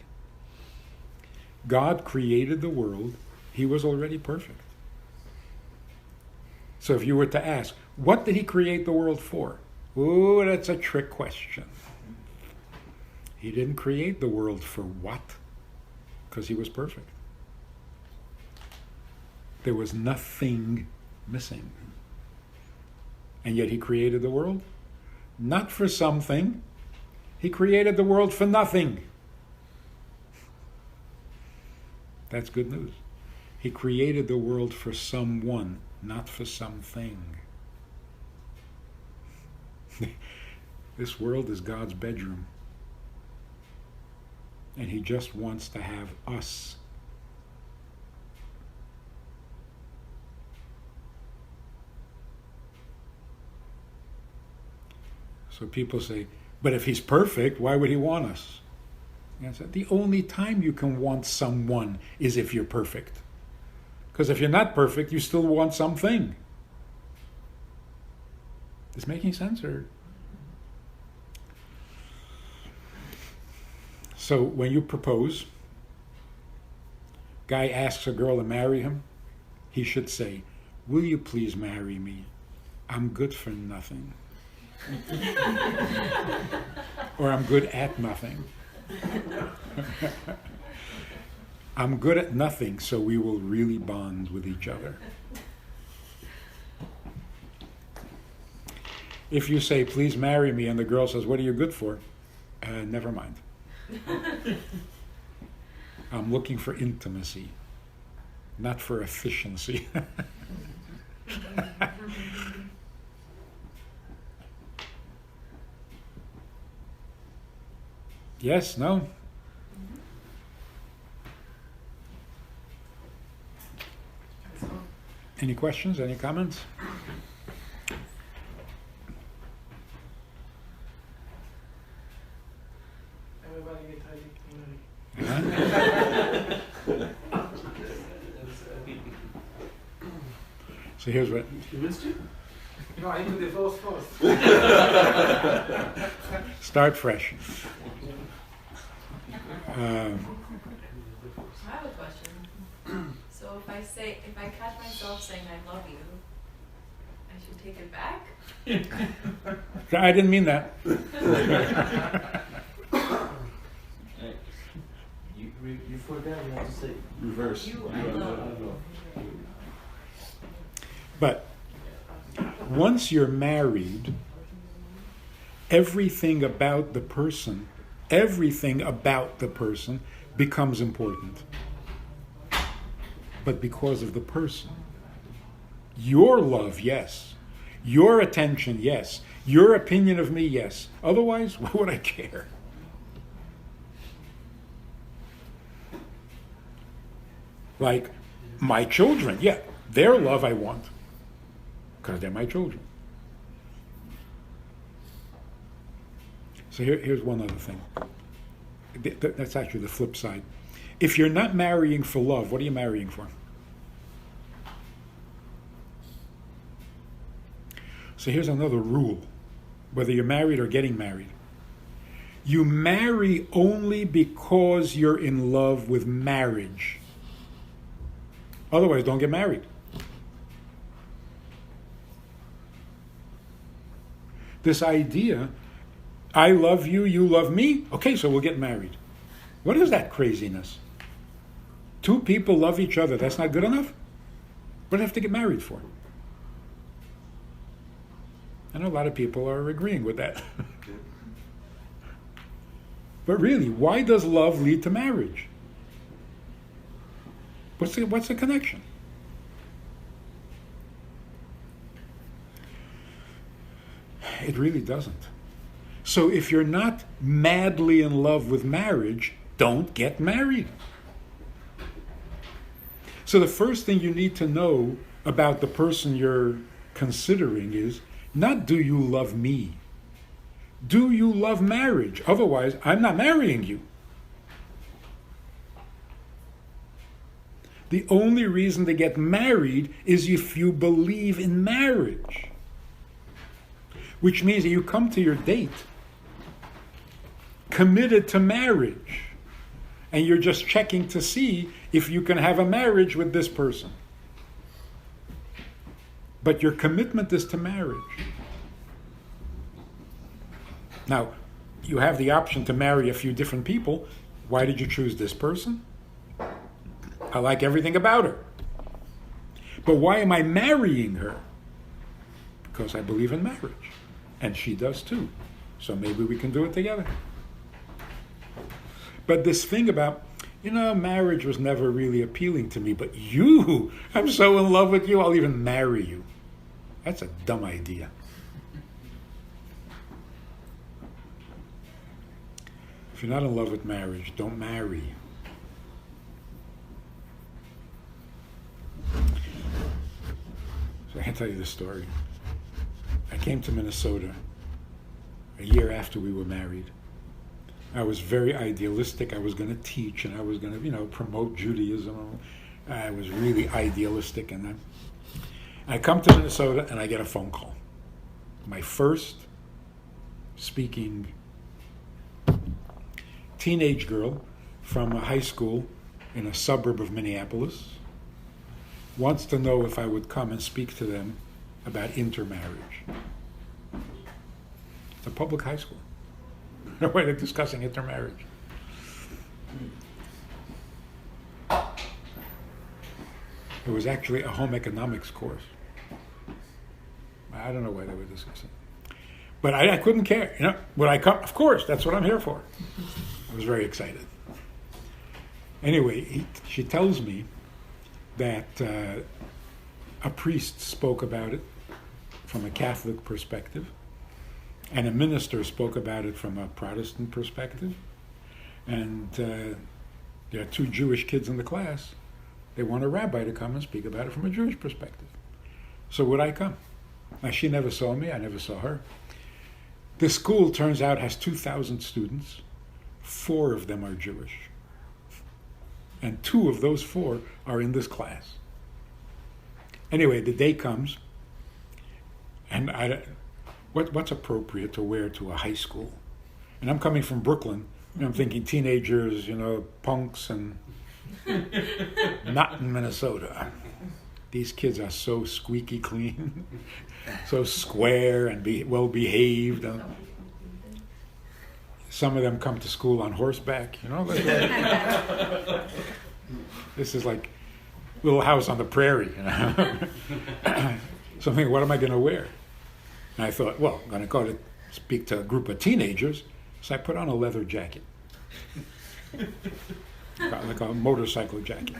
God created the world. He was already perfect. So if you were to ask, what did he create the world for? Oh, that's a trick question. He didn't create the world for what? Because he was perfect. There was nothing missing. And yet he created the world? Not for something. He created the world for nothing. That's good news. He created the world for someone, not for something. This world is God's bedroom. And he just wants to have us. So people say, but if he's perfect, why would he want us? And I said, the only time you can want someone is if you're perfect. Because if you're not perfect, you still want something. Is this making sense? Or? So when you propose, guy asks a girl to marry him, he should say, will you please marry me? I'm good for nothing. Or I'm good at nothing. I'm good at nothing, so we will really bond with each other. If you say, please marry me, and the girl says, what are you good for? Never mind. I'm looking for intimacy, not for efficiency. Yes, no? Any questions, any comments? Everybody get tidy. So here's what... You missed it? No, I do the first. Start fresh. I have a question. So if I catch myself saying I love you, I should take it back? I didn't mean that. You forgot, you have to say Reverse. You, I love. But once you're married, everything about the person becomes important. But because of the person. Your love, yes. Your attention, yes. Your opinion of me, yes. Otherwise, why would I care? Like my children, yeah. Their love I want. Because they're my children. So here's one other thing. That's actually the flip side. If you're not marrying for love, what are you marrying for? So here's another rule, whether you're married or getting married. You marry only because you're in love with marriage. Otherwise, don't get married. This idea, I love you, you love me, okay, so we'll get married. What is that craziness? Two people love each other, that's not good enough? What do they have to get married for? I know a lot of people are agreeing with that. But really, why does love lead to marriage? What's the connection? It really doesn't. So if you're not madly in love with marriage, don't get married. So the first thing you need to know about the person you're considering is, not do you love me? Do you love marriage? Otherwise, I'm not marrying you. The only reason to get married is if you believe in marriage. Which means that you come to your date committed to marriage. And you're just checking to see if you can have a marriage with this person. But your commitment is to marriage. Now, you have the option to marry a few different people. Why did you choose this person? I like everything about her. But why am I marrying her? Because I believe in marriage. And she does too. So maybe we can do it together. But this thing about, marriage was never really appealing to me, but you, I'm so in love with you, I'll even marry you. That's a dumb idea. If you're not in love with marriage, don't marry. So I can tell you this story. I came to Minnesota a year after we were married. I was very idealistic. I was going to teach and I was going to, promote Judaism. I was really idealistic. And I come to Minnesota and I get a phone call. My first speaking teenage girl from a high school in a suburb of Minneapolis wants to know if I would come and speak to them about intermarriage. It's a public high school. No way they're discussing intermarriage. It was actually a home economics course. I don't know why they were discussing. But I couldn't care. Would I come? Of course, that's what I'm here for. I was very excited. Anyway, she tells me that a priest spoke about it from a Catholic perspective, and a minister spoke about it from a Protestant perspective, and there are two Jewish kids in the class. They want a rabbi to come and speak about it from a Jewish perspective. So would I come? Now, she never saw me, I never saw her. The school, turns out, has 2,000 students. 4 of them are Jewish. And 2 of those 4 are in this class. Anyway, the day comes, and what's appropriate to wear to a high school? And I'm coming from Brooklyn, and I'm thinking teenagers, punks, and not in Minnesota. These kids are so squeaky clean, so square and well-behaved. And some of them come to school on horseback, This is like Little House on the Prairie, So I'm thinking, what am I going to wear? And I thought, well, I'm going to go to speak to a group of teenagers, so I put on a leather jacket. Like a motorcycle jacket.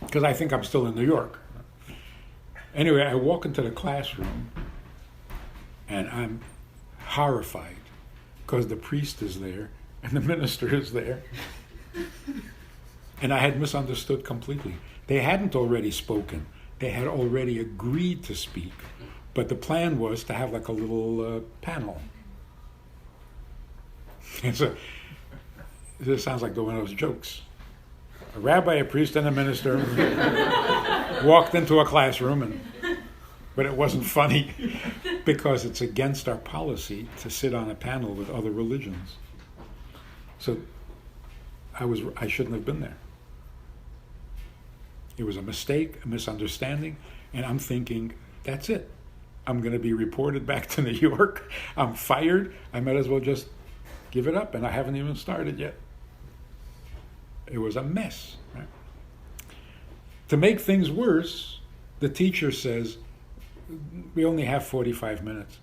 Because I think I'm still in New York. Anyway, I walk into the classroom, and I'm horrified, because the priest is there, and the minister is there. And I had misunderstood completely. They hadn't already spoken. They had already agreed to speak. But the plan was to have like a little panel. And so This sounds like one of those jokes. A rabbi, a priest, and a minister walked into a classroom, but it wasn't funny because it's against our policy to sit on a panel with other religions. So I shouldn't have been there. It was a mistake, a misunderstanding, and I'm thinking, that's it. I'm going to be reported back to New York. I'm fired. I might as well just give it up, and I haven't even started yet. It was a mess. Right? To make things worse, the teacher says, we only have 45 minutes,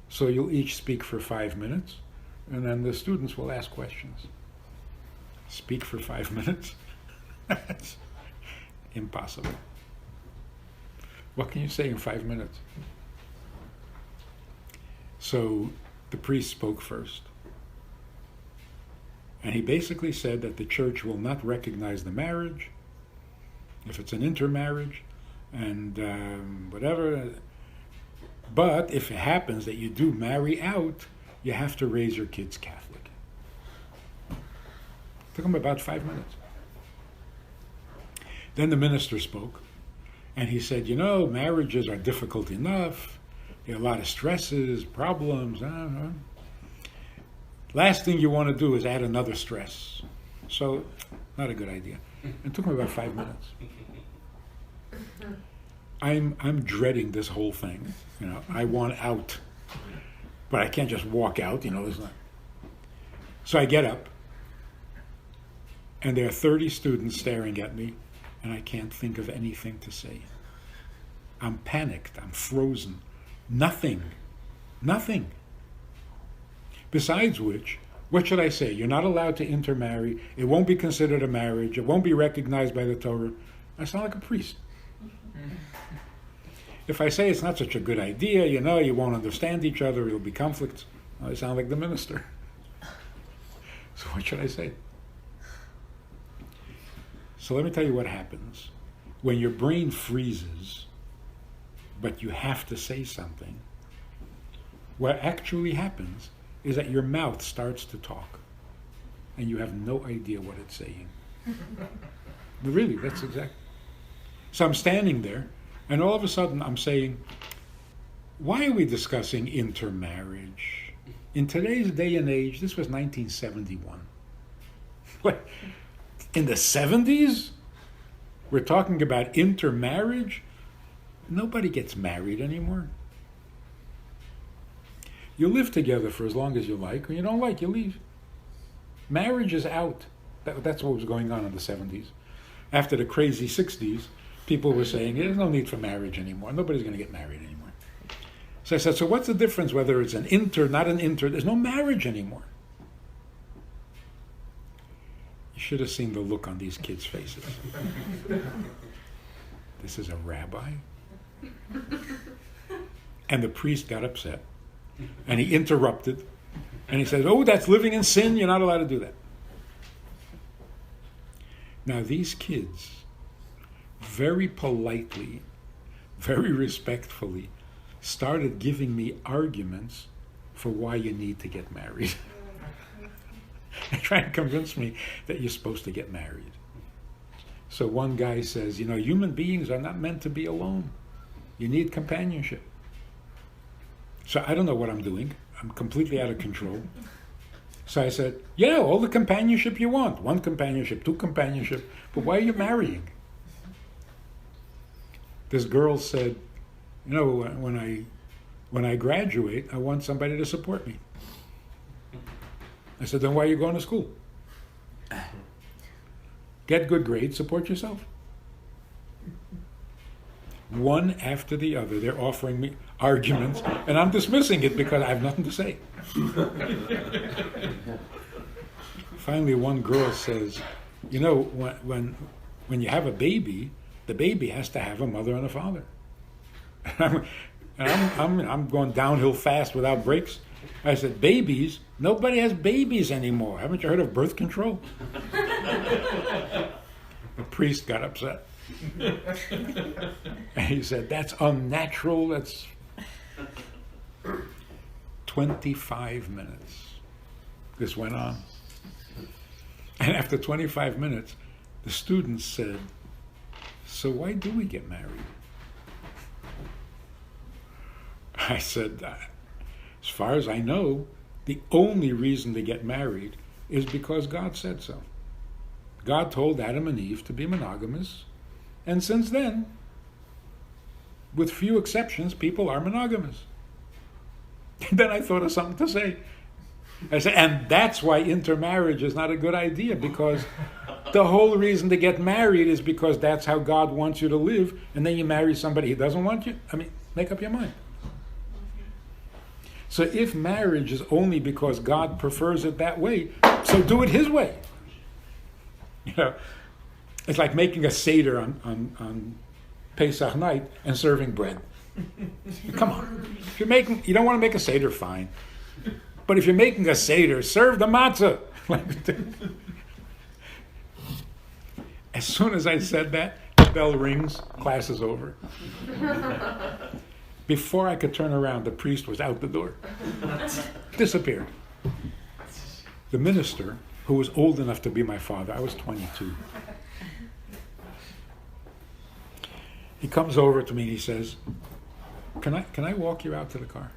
so you'll each speak for 5 minutes, and then the students will ask questions. Speak for 5 minutes? That's impossible. What can you say in 5 minutes? So the priest spoke first. And he basically said that the church will not recognize the marriage if it's an intermarriage and whatever. But if it happens that you do marry out, you have to raise your kids Catholic. Took him about 5 minutes. Then the minister spoke, and he said, marriages are difficult enough. There are a lot of stresses, problems. Last thing you want to do is add another stress. So, not a good idea. It took me about 5 minutes. I'm dreading this whole thing. I want out. But I can't just walk out, there's not. So I get up, and there are 30 students staring at me, and I can't think of anything to say. I'm panicked. I'm frozen. Nothing. Besides which, what should I say? You're not allowed to intermarry. It won't be considered a marriage. It won't be recognized by the Torah. I sound like a priest. If I say it's not such a good idea, you won't understand each other, there'll be conflicts, I sound like the minister. So what should I say? So let me tell you what happens. When your brain freezes, but you have to say something, what actually happens is that your mouth starts to talk, and you have no idea what it's saying. Really, that's exactly. So I'm standing there, and all of a sudden I'm saying, why are we discussing intermarriage? In today's day and age, this was 1971. What? In the 70s? We're talking about intermarriage? Nobody gets married anymore. You live together for as long as you like. When you don't like, you leave. Marriage is out. That's what was going on in the 70s. After the crazy 60s, people were saying, there's no need for marriage anymore. Nobody's going to get married anymore. So I said, so what's the difference whether it's an inter, not an inter? There's no marriage anymore. You should have seen the look on these kids' faces. This is a rabbi? And the priest got upset. And he interrupted. And he said, that's living in sin. You're not allowed to do that. Now these kids, very politely, very respectfully, started giving me arguments for why you need to get married. They try to convince me that you're supposed to get married. So one guy says, human beings are not meant to be alone. You need companionship. So I don't know what I'm doing. I'm completely out of control. So I said, all the companionship you want. 1 companionship, 2 companionship. But why are you marrying? This girl said, when I graduate, I want somebody to support me. I said, then why are you going to school? Get good grades, support yourself. One after the other, they're offering me arguments, and I'm dismissing it because I have nothing to say. Finally, one girl says, when you have a baby, the baby has to have a mother and a father. I'm going downhill fast without brakes. I said, babies? Nobody has babies anymore. Haven't you heard of birth control? The priest got upset. And he said, that's unnatural. That's 25 minutes. This went on. And after 25 minutes, the students said, "So why do we get married?" I said, "As far as I know, the only reason to get married is because God said so. God told Adam and Eve to be monogamous, and since then, with few exceptions, people are monogamous." And then I thought of something to say. I said, and that's why intermarriage is not a good idea, because the whole reason to get married is because that's how God wants you to live, and then you marry somebody who doesn't want you. I mean, make up your mind. So if marriage is only because God prefers it that way, so do it His way. You know, it's like making a Seder on Pesach night and serving bread. Come on. If you don't want to make a Seder, fine. But if you're making a Seder, serve the matzah. As soon as I said that, the bell rings, class is over. Before I could turn around, the priest was out the door. Disappeared. The minister, who was old enough to be my father, I was 22. He comes over to me and he says, Can I walk you out to the car?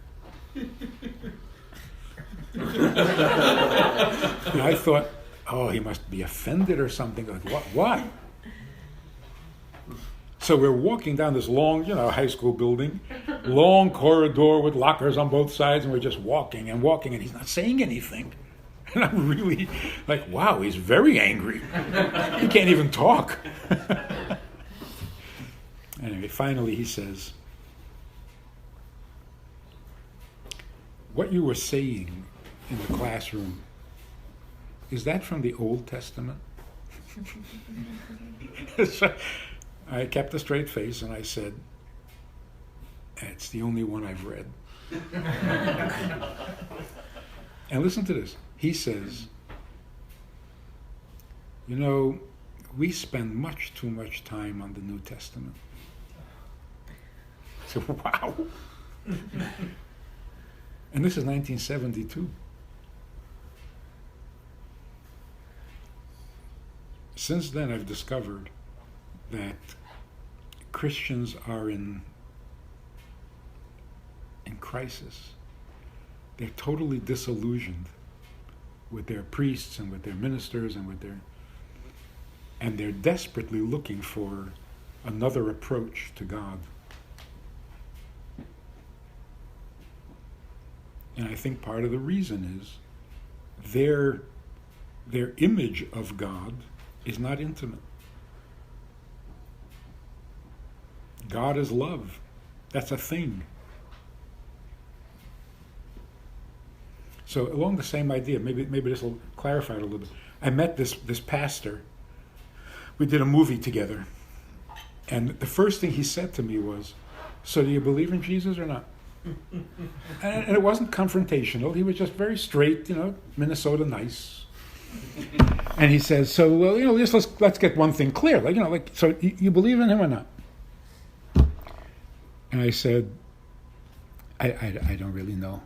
And I thought, oh, he must be offended or something. Like, what? Why? So we're walking down this long, high school building, long corridor with lockers on both sides, and we're just walking, and he's not saying anything. And I'm really like, wow, he's very angry. He can't even talk. Anyway, finally he says, "What you were saying in the classroom, is that from the Old Testament?" So I kept a straight face and I said, "It's the only one I've read." And listen to this. He says, we spend much too much time on the New Testament. So, wow. And this is 1972. Since then, I've discovered that Christians are in crisis. They're totally disillusioned with their priests and with their ministers and they're desperately looking for another approach to God. And I think part of the reason is their image of God is not intimate. God is love. That's a thing. So along the same idea, maybe this will clarify it a little bit. I met this pastor. We did a movie together. And the first thing he said to me was, "So do you believe in Jesus or not?" And it wasn't confrontational. He was just very straight, Minnesota nice. And he says, "So, let's get one thing clear. So you believe in him or not?" And I said, I don't really know.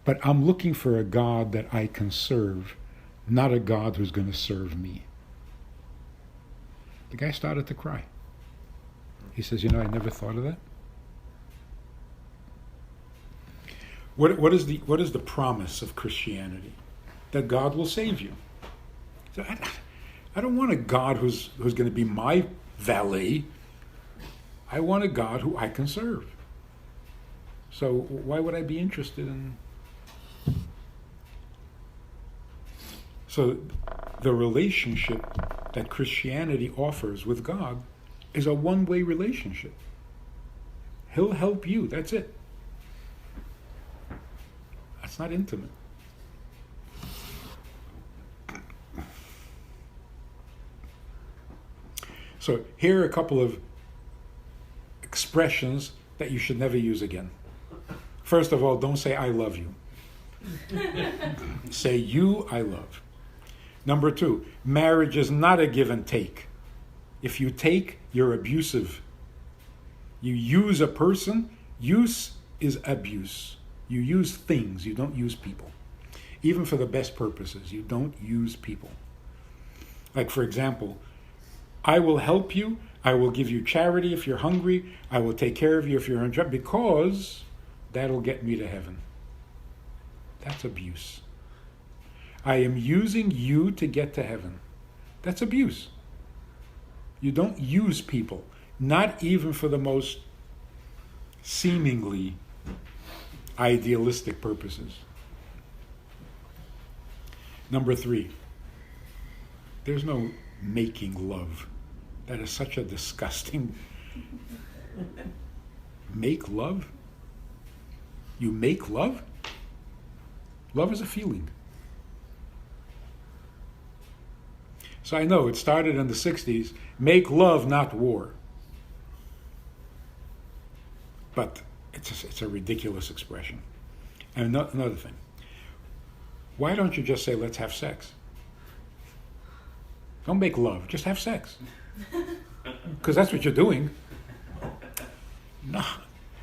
But I'm looking for a God that I can serve, not a God who's going to serve me. The guy started to cry. He says, I never thought of that. What is the promise of Christianity? That God will save you. So I don't want a God who's going to be my valet. I want a God who I can serve. So why would I be interested in? So the relationship that Christianity offers with God is a one-way relationship. He'll help you, that's it. That's not intimate. So here are a couple of expressions that you should never use again. First of all, don't say "I love you." Say "you I love." Number 2, marriage is not a give and take. If you take, you're abusive. You use a person, use is abuse. You use things, you don't use people. even for the best purposes. You don't use people. Like, for example, I will help you, I will give you charity if you're hungry, I will take care of you if you're in trouble, because that'll get me to heaven. That's abuse. I am using you to get to heaven. That's abuse. You don't use people, not even for the most seemingly idealistic purposes. Number 3, there's no making love. That is such a disgusting... Make love? You make love? Love is a feeling. So I know it started in the 60s. Make love, not war. But it's a ridiculous expression. And another thing. Why don't you just say, let's have sex? Don't make love, just have sex. Because that's what you're doing. No,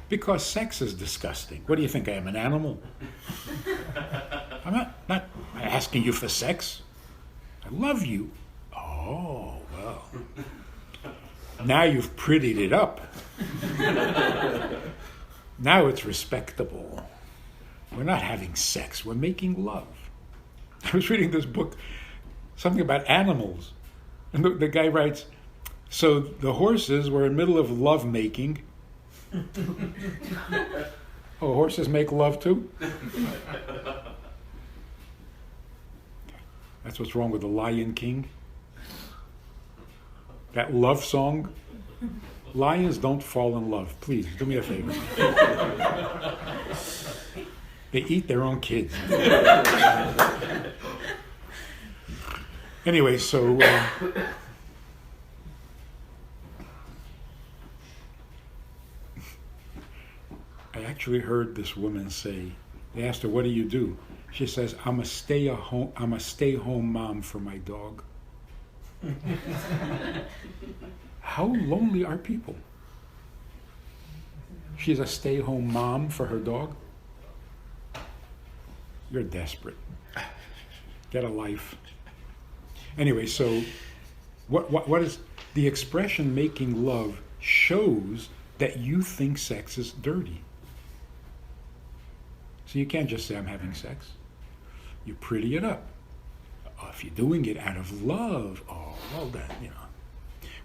because sex is disgusting. What do you think, I am an animal? I'm not asking you for sex. I love you. Oh, well. Now you've prettied it up. Now it's respectable. We're not having sex, we're making love. I was reading this book, something about animals. And the guy writes, so the horses were in the middle of love making. Oh, horses make love too? That's what's wrong with the Lion King. That love song. Lions don't fall in love. Please, do me a favor. They eat their own kids. Anyway, so... I actually heard this woman say, they asked her, what do you do? She says, I'm a stay-home mom for my dog. How lonely are people? She's a stay-home mom for her dog? You're desperate. Get a life. Anyway, so what is the expression making love shows that you think sex is dirty. So you can't just say, I'm having sex. You pretty it up. If you're doing it out of love, oh, well then,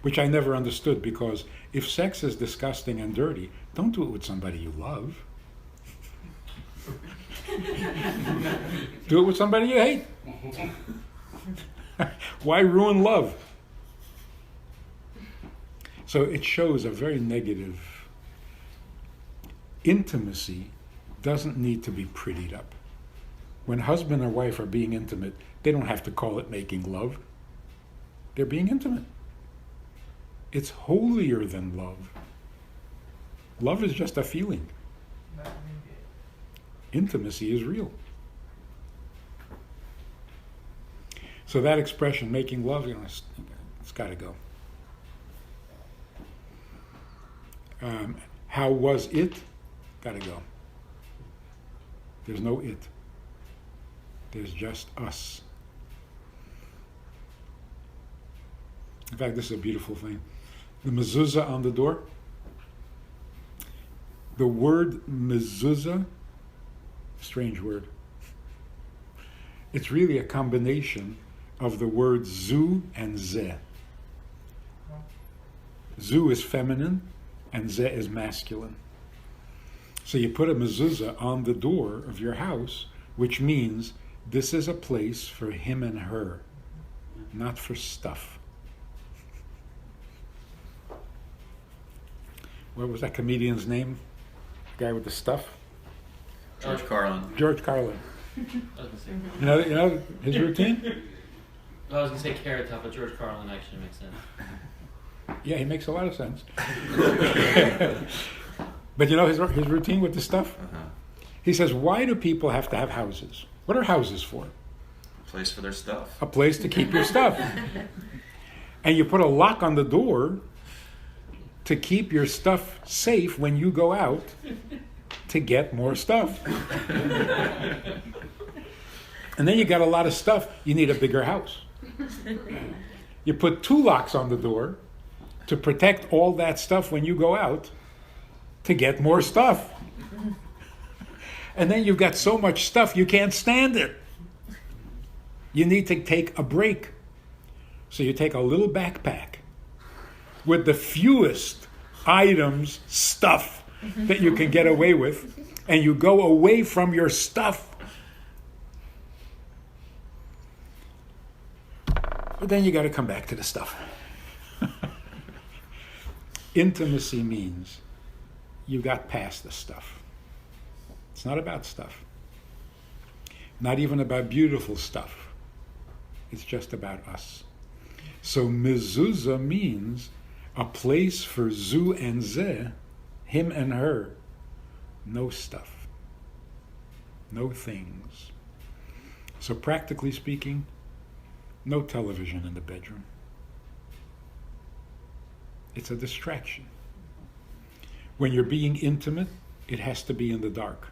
Which I never understood, because if sex is disgusting and dirty, don't do it with somebody you love. Do it with somebody you hate. Why ruin love? So it shows a very negative. Intimacy doesn't need to be prettied up. When husband and wife are being intimate, they don't have to call it making love. They're being intimate. It's holier than love. Love is just a feeling. Intimacy is real. So that expression, making love, it's got to go. How was it? Got to go. There's no it. There's just us. In fact, this is a beautiful thing. The mezuzah on the door. The word mezuzah, strange word. It's really a combination of the words zu and ze. Zu is feminine and ze is masculine. So you put a mezuzah on the door of your house, which means this is a place for him and her, not for stuff. What was that comedian's name? The guy with the stuff? George Carlin. George Carlin. I was gonna say, You know his routine? I was gonna say Carrot Top, but George Carlin actually makes sense. Yeah, he makes a lot of sense. But you know his routine with the stuff? Uh-huh. He says, why do people have to have houses? What are houses for? A place for their stuff. A place to keep your stuff. And you put a lock on the door to keep your stuff safe when you go out to get more stuff. And then you got a lot of stuff, you need a bigger house. You put 2 locks on the door to protect all that stuff when you go out to get more stuff. And then you've got so much stuff you can't stand it. You need to take a break. So you take a little backpack with the fewest items, stuff that you can get away with, and you go away from your stuff. But then you got to come back to the stuff. Intimacy means you got past the stuff. It's not about stuff. Not even about beautiful stuff. It's just about us. So mezuzah means a place for zu and zeh, him and her. No stuff. No things. So practically speaking, no television in the bedroom. It's a distraction. When you're being intimate, it has to be in the dark.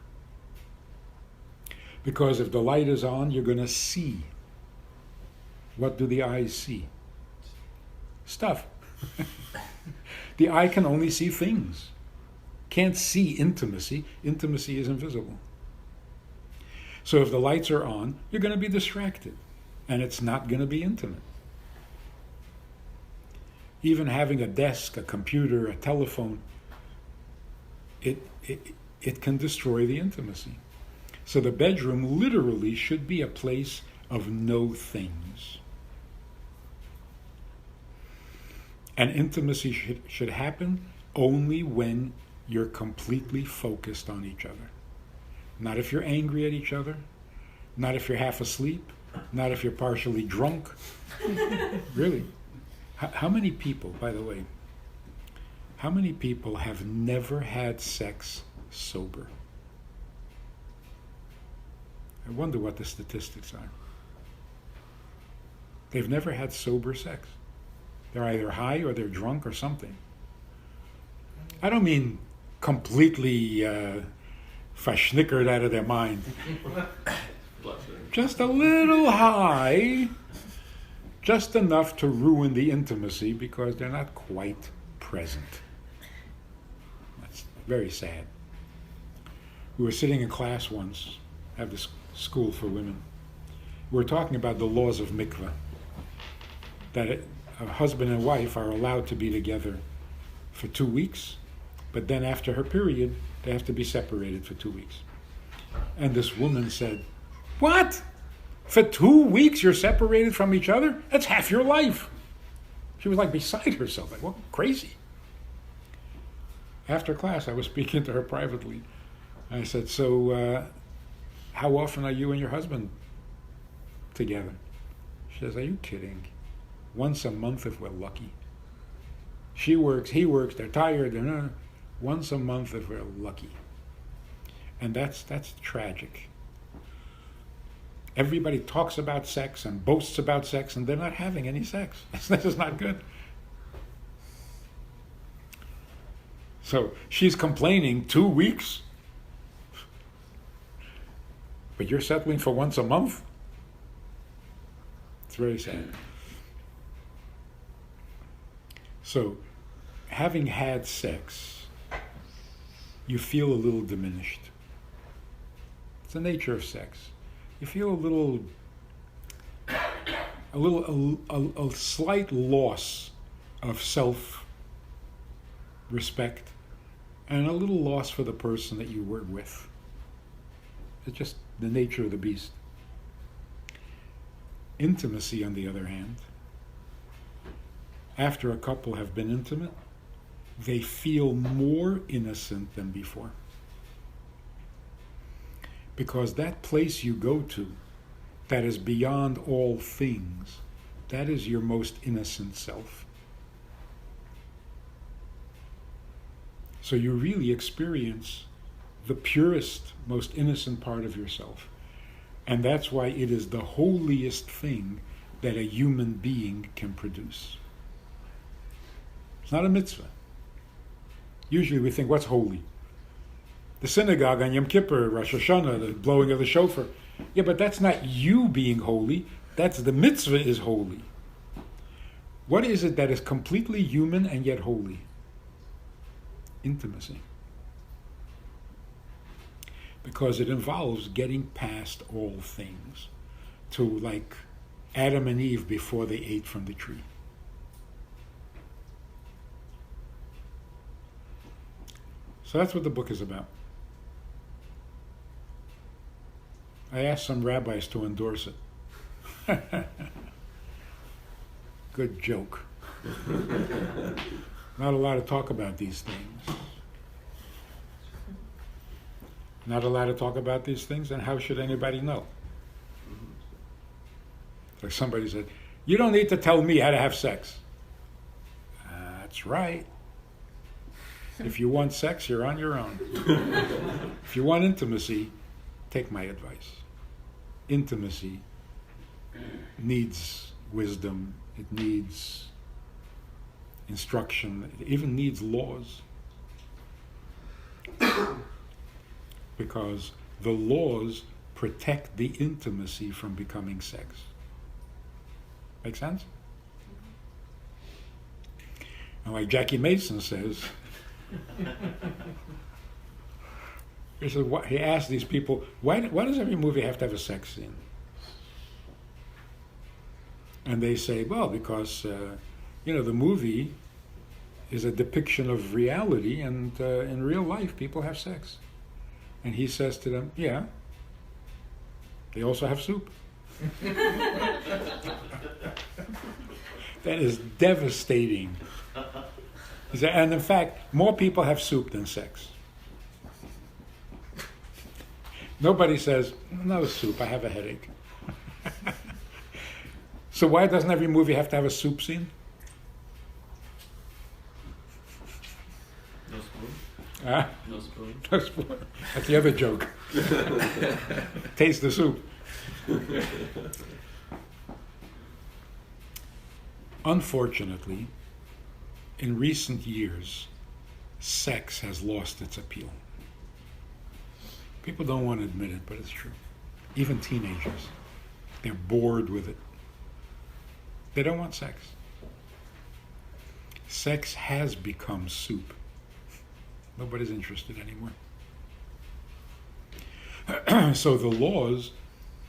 Because if the light is on, you're going to see. What do the eyes see? Stuff. The eye can only see things. Can't see intimacy. Intimacy is invisible. So if the lights are on, you're going to be distracted. And it's not going to be intimate. Even having a desk, a computer, a telephone, it can destroy the intimacy. So the bedroom literally should be a place of no things. And intimacy should happen only when you're completely focused on each other. Not if you're angry at each other, not if you're half asleep, not if you're partially drunk. Really. How many people, by the way, how many people have never had sex sober? I wonder what the statistics are. They've never had sober sex. They're either high or they're drunk or something. I don't mean completely verschnickered out of their mind. Just a little high, just enough to ruin the intimacy because they're not quite present. That's very sad. We were sitting in class once, at this school for women. We were talking about the laws of mikveh, that a husband and wife are allowed to be together for 2 weeks, but then after her period, they have to be separated for 2 weeks. And this woman said, "What? For 2 weeks you're separated from each other? That's half your life." She was like beside herself, like, what, crazy? After class, I was speaking to her privately. I said, so how often are you and your husband together? She says, are you kidding? Once a month if we're lucky. She works, he works, they're tired, once a month if we're lucky. And that's tragic. Everybody talks about sex and boasts about sex, and they're not having any sex. This is not good. So she's complaining 2 weeks, but you're settling for once a month? It's very sad. So, having had sex, you feel a little diminished. It's the nature of sex. You feel a slight loss of self-respect and a little loss for the person that you were with. It's just the nature of the beast. Intimacy, on the other hand, after a couple have been intimate, they feel more innocent than before. Because that place you go to, that is beyond all things, that is your most innocent self. So you really experience the purest, most innocent part of yourself. And that's why it is the holiest thing that a human being can produce. It's not a mitzvah. Usually we think, what's holy? The synagogue on Yom Kippur, Rosh Hashanah, the blowing of the shofar. Yeah, but that's not you being holy. That's the mitzvah is holy. What is it that is completely human and yet holy? Intimacy. Because it involves getting past all things to like Adam and Eve before they ate from the tree. So that's what the book is about. I asked some rabbis to endorse it. Good joke. Not allowed to talk about these things. Not allowed to talk about these things, and how should anybody know? Like somebody said, you don't need to tell me how to have sex. That's right. If you want sex, you're on your own. If you want intimacy, take my advice. Intimacy needs wisdom, it needs instruction, it even needs laws. Because the laws protect the intimacy from becoming sex. Make sense? And like Jackie Mason says, he asked these people, why does every movie have to have a sex scene? And they say, well, because the movie is a depiction of reality, and in real life people have sex. And he says to them, yeah, they also have soup. That is devastating. He said, and in fact, more people have soup than sex. Nobody says, no soup, I have a headache. So why doesn't every movie have to have a soup scene? No spoon. No spoon. No spoon. That's the other joke. Taste the soup. Unfortunately, in recent years, sex has lost its appeal. People don't want to admit it, but it's true. Even teenagers, they're bored with it. They don't want sex. Sex has become soup. Nobody's interested anymore. So the laws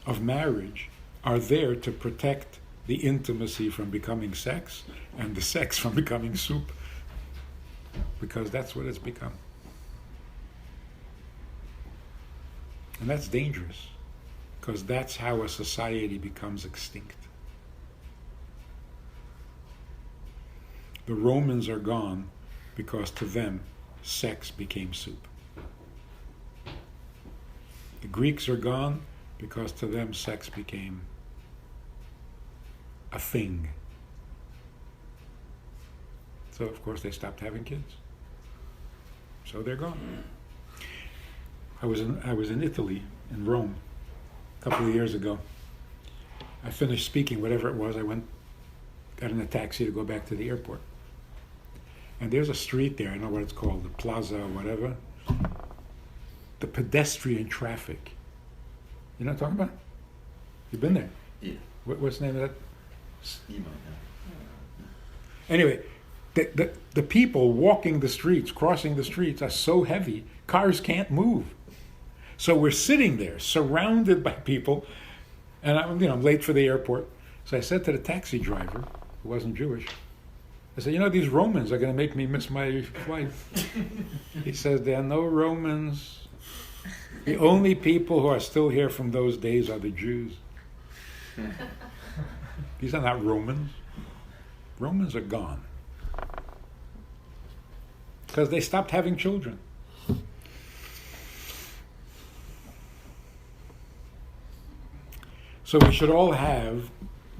of marriage are there to protect the intimacy from becoming sex and the sex from becoming soup, because that's what it's become. And that's dangerous, because that's how a society becomes extinct. The Romans are gone because to them, sex became soup. The Greeks are gone because to them, sex became a thing. So, of course, they stopped having kids. So they're gone. I was in Italy, in Rome, a couple of years ago. I finished speaking, whatever it was. I got in a taxi to go back to the airport. And there's a street there, I don't know what it's called, the plaza or whatever. The pedestrian traffic. You know what I'm talking about? You've been there? Yeah. What's the name of that? You might know. Anyway, the people walking the streets, crossing the streets, are so heavy, cars can't move. So we're sitting there, surrounded by people, and I'm late for the airport. So I said to the taxi driver, who wasn't Jewish, I said, these Romans are going to make me miss my flight. He says, there are no Romans. The only people who are still here from those days are the Jews. These are not Romans. Romans are gone. Because they stopped having children. So we should all have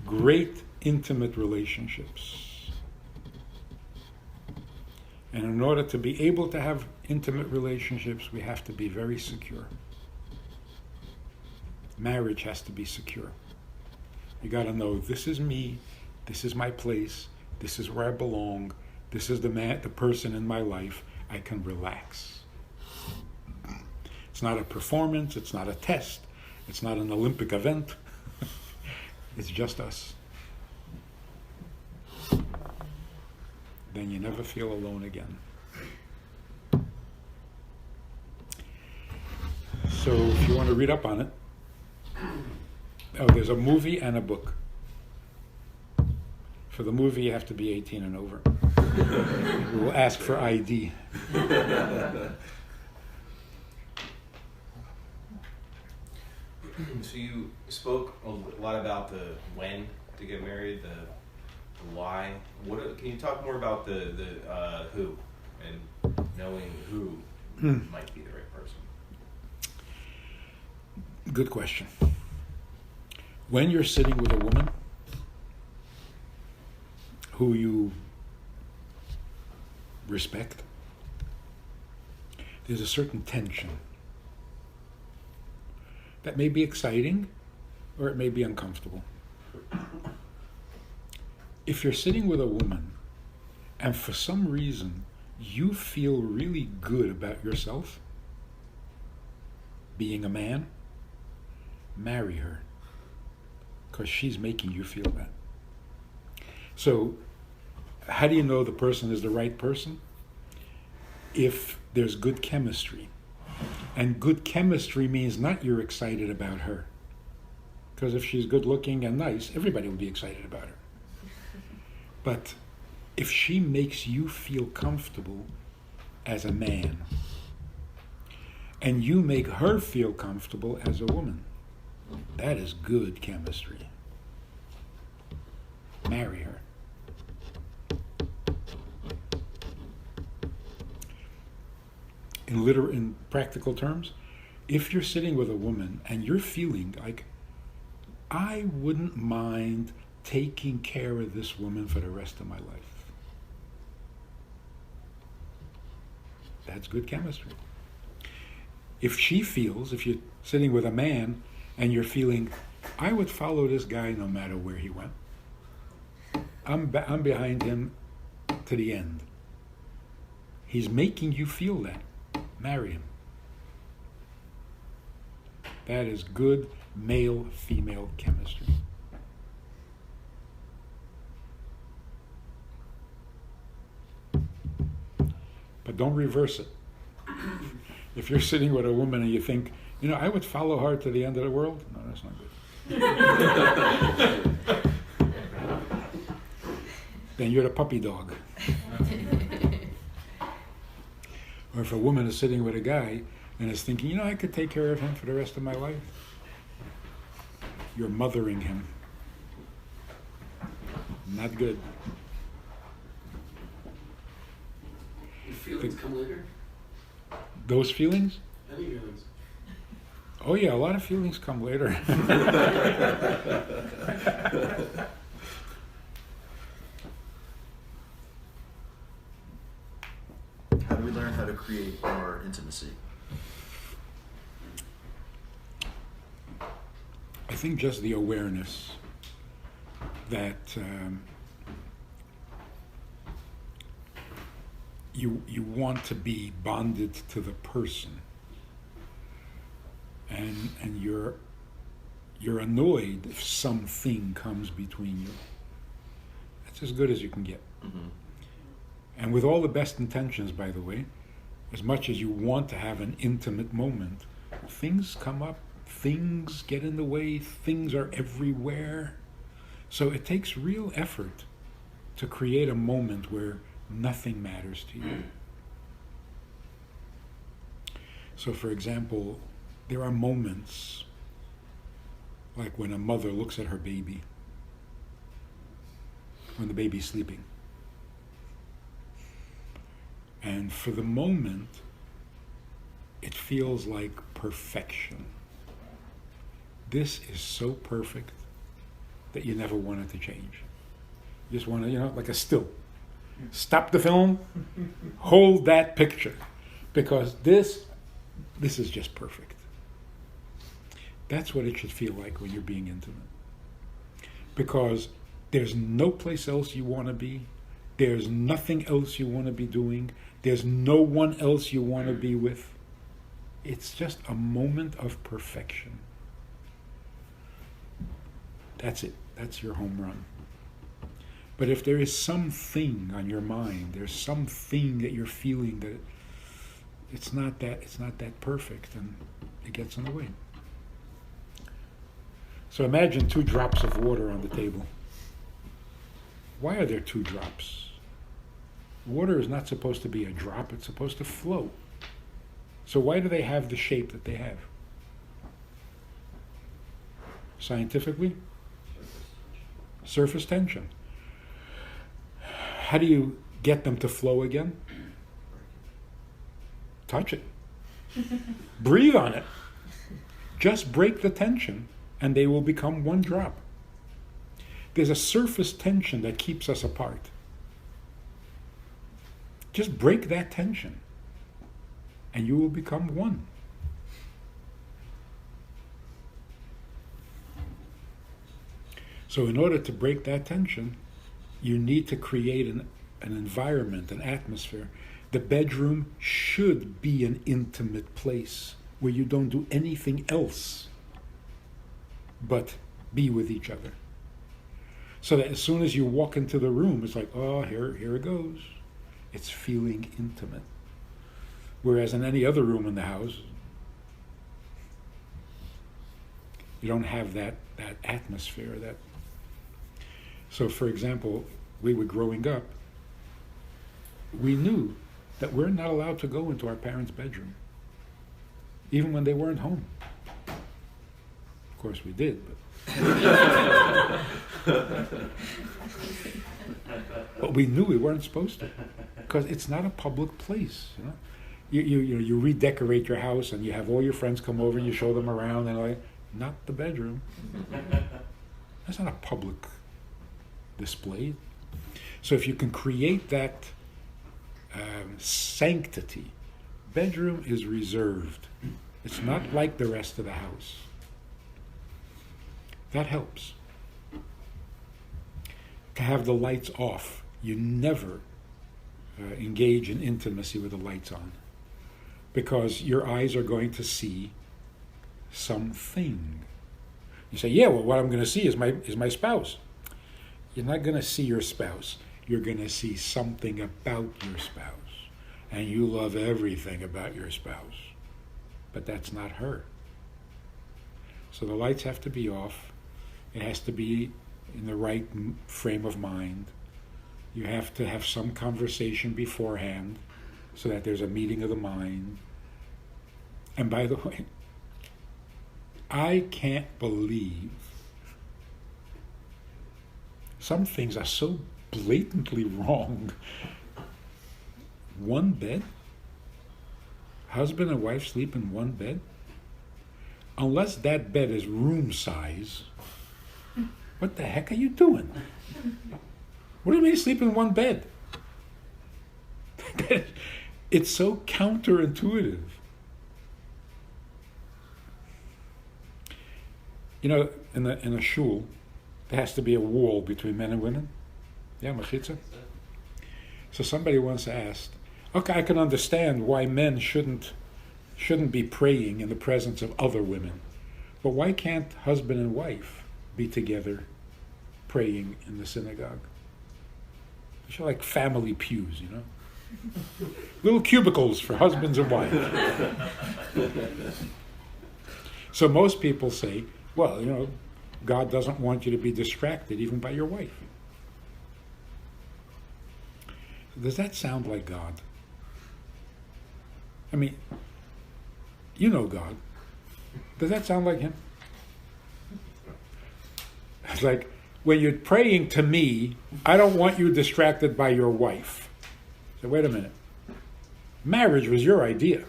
great intimate relationships. And in order to be able to have intimate relationships, we have to be very secure. Marriage has to be secure. You got to know, this is me, this is my place, this is where I belong, this is the person in my life. I can relax. It's not a performance, it's not a test. It's not an Olympic event. It's just us. Then you never feel alone again. So if you want to read up on it, there's a movie and a book. For the movie, you have to be 18 and over. We will ask for ID. So you spoke a lot about the when to get married, the why. Can you talk more about the who and knowing who might be the right person? Good question. When you're sitting with a woman who you respect, there's a certain tension that may be exciting or it may be uncomfortable. If you're sitting with a woman and for some reason you feel really good about yourself, being a man, marry her, because she's making you feel that. So, how do you know the person is the right person? If there's good chemistry. And good chemistry means not you're excited about her. Because if she's good looking and nice, everybody will be excited about her. But if she makes you feel comfortable as a man, and you make her feel comfortable as a woman, that is good chemistry. Marry her. In practical terms, if you're sitting with a woman and you're feeling like, I wouldn't mind taking care of this woman for the rest of my life, that's good chemistry. If you're sitting with a man and you're feeling, I would follow this guy no matter where he went. I'm behind him to the end. He's making you feel that. Marry him. That is good male-female chemistry. But don't reverse it. If you're sitting with a woman and you think, I would follow her to the end of the world, no, that's not good. Then you're the puppy dog. Or if a woman is sitting with a guy and is thinking, I could take care of him for the rest of my life, you're mothering him. Not good. Your feelings come later? Those feelings? Any feelings? Oh yeah, a lot of feelings come later. How do we learn how to create more intimacy? I think just the awareness that you want to be bonded to the person, and you're annoyed if something comes between you. That's as good as you can get. Mm-hmm. And with all the best intentions, by the way, as much as you want to have an intimate moment, things come up, things get in the way, things are everywhere. So it takes real effort to create a moment where nothing matters to you. So for example, there are moments like when a mother looks at her baby, when the baby's sleeping. And for the moment, it feels like perfection. This is so perfect that you never want it to change. You just want to, like a still. Stop the film, hold that picture, because this is just perfect. That's what it should feel like when you're being intimate. Because there's no place else you want to be. There's nothing else you want to be doing. There's no one else you want to be with. It's just a moment of perfection. that's it. That's your home run. But if there is something on your mind, there's something that you're feeling that it's not that perfect, and it gets in the way. So imagine 2 drops of water on the table. Why are there 2 drops? Water is not supposed to be a drop, it's supposed to flow. So why do they have the shape that they have? Scientifically? Surface tension. How do you get them to flow again? Touch it. Breathe on it. Just break the tension and they will become 1 drop. There's a surface tension that keeps us apart. Just break that tension and you will become 1. So in order to break that tension, you need to create an environment, an atmosphere. The bedroom should be an intimate place where you don't do anything else but be with each other. So that as soon as you walk into the room, it's like, oh, here it goes. It's feeling intimate. Whereas in any other room in the house, you don't have that atmosphere. So for example, we were growing up, we knew that we're not allowed to go into our parents' bedroom, even when they weren't home. Of course we did, but we knew we weren't supposed to, because it's not a public place. You redecorate your house and you have all your friends come over and you show them around and like, not the bedroom. That's not a public display. So if you can create that sanctity, bedroom is reserved. It's not like the rest of the house. That helps. To have the lights off. You never engage in intimacy with the lights on, because your eyes are going to see something. You say, yeah, well, what I'm going to see is my spouse. You're not going to see your spouse. You're going to see something about your spouse. And you love everything about your spouse. But that's not her. So the lights have to be off. It has to be in the right frame of mind. You have to have some conversation beforehand so that there's a meeting of the mind. And by the way, I can't believe some things are so blatantly wrong. 1 bed? Husband and wife sleep in 1 bed? Unless that bed is room size, what the heck are you doing? What do you mean sleep in 1 bed? It's so counterintuitive. In a shul, there has to be a wall between men and women. Yeah, machitza. So somebody once asked, okay, I can understand why men shouldn't be praying in the presence of other women, but why can't husband and wife be together praying in the synagogue? It's like family pews, little cubicles for husbands and wives. So most people say, well, God doesn't want you to be distracted even by your wife. Does that sound like God? I mean, you know God. Does that sound like him? It's like, when you're praying to me, I don't want you distracted by your wife. So wait a minute. Marriage was your idea.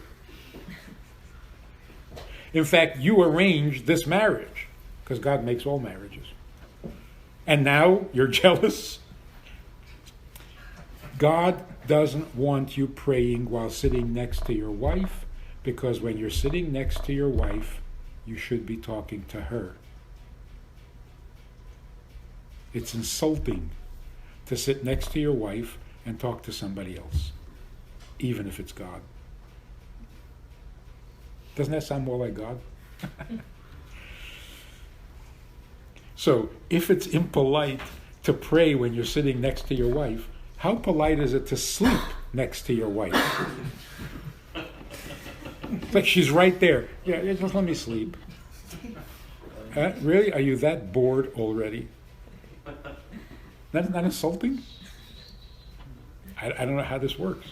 In fact, you arranged this marriage, because God makes all marriages. And now you're jealous? God doesn't want you praying while sitting next to your wife, because when you're sitting next to your wife, you should be talking to her. It's insulting to sit next to your wife and talk to somebody else, even if it's God. Doesn't that sound more like God? So if it's impolite to pray when you're sitting next to your wife, how polite is it to sleep next to your wife? It's like she's right there. Yeah, just let me sleep. Really? Are you that bored already? That's not insulting? I don't know how this works.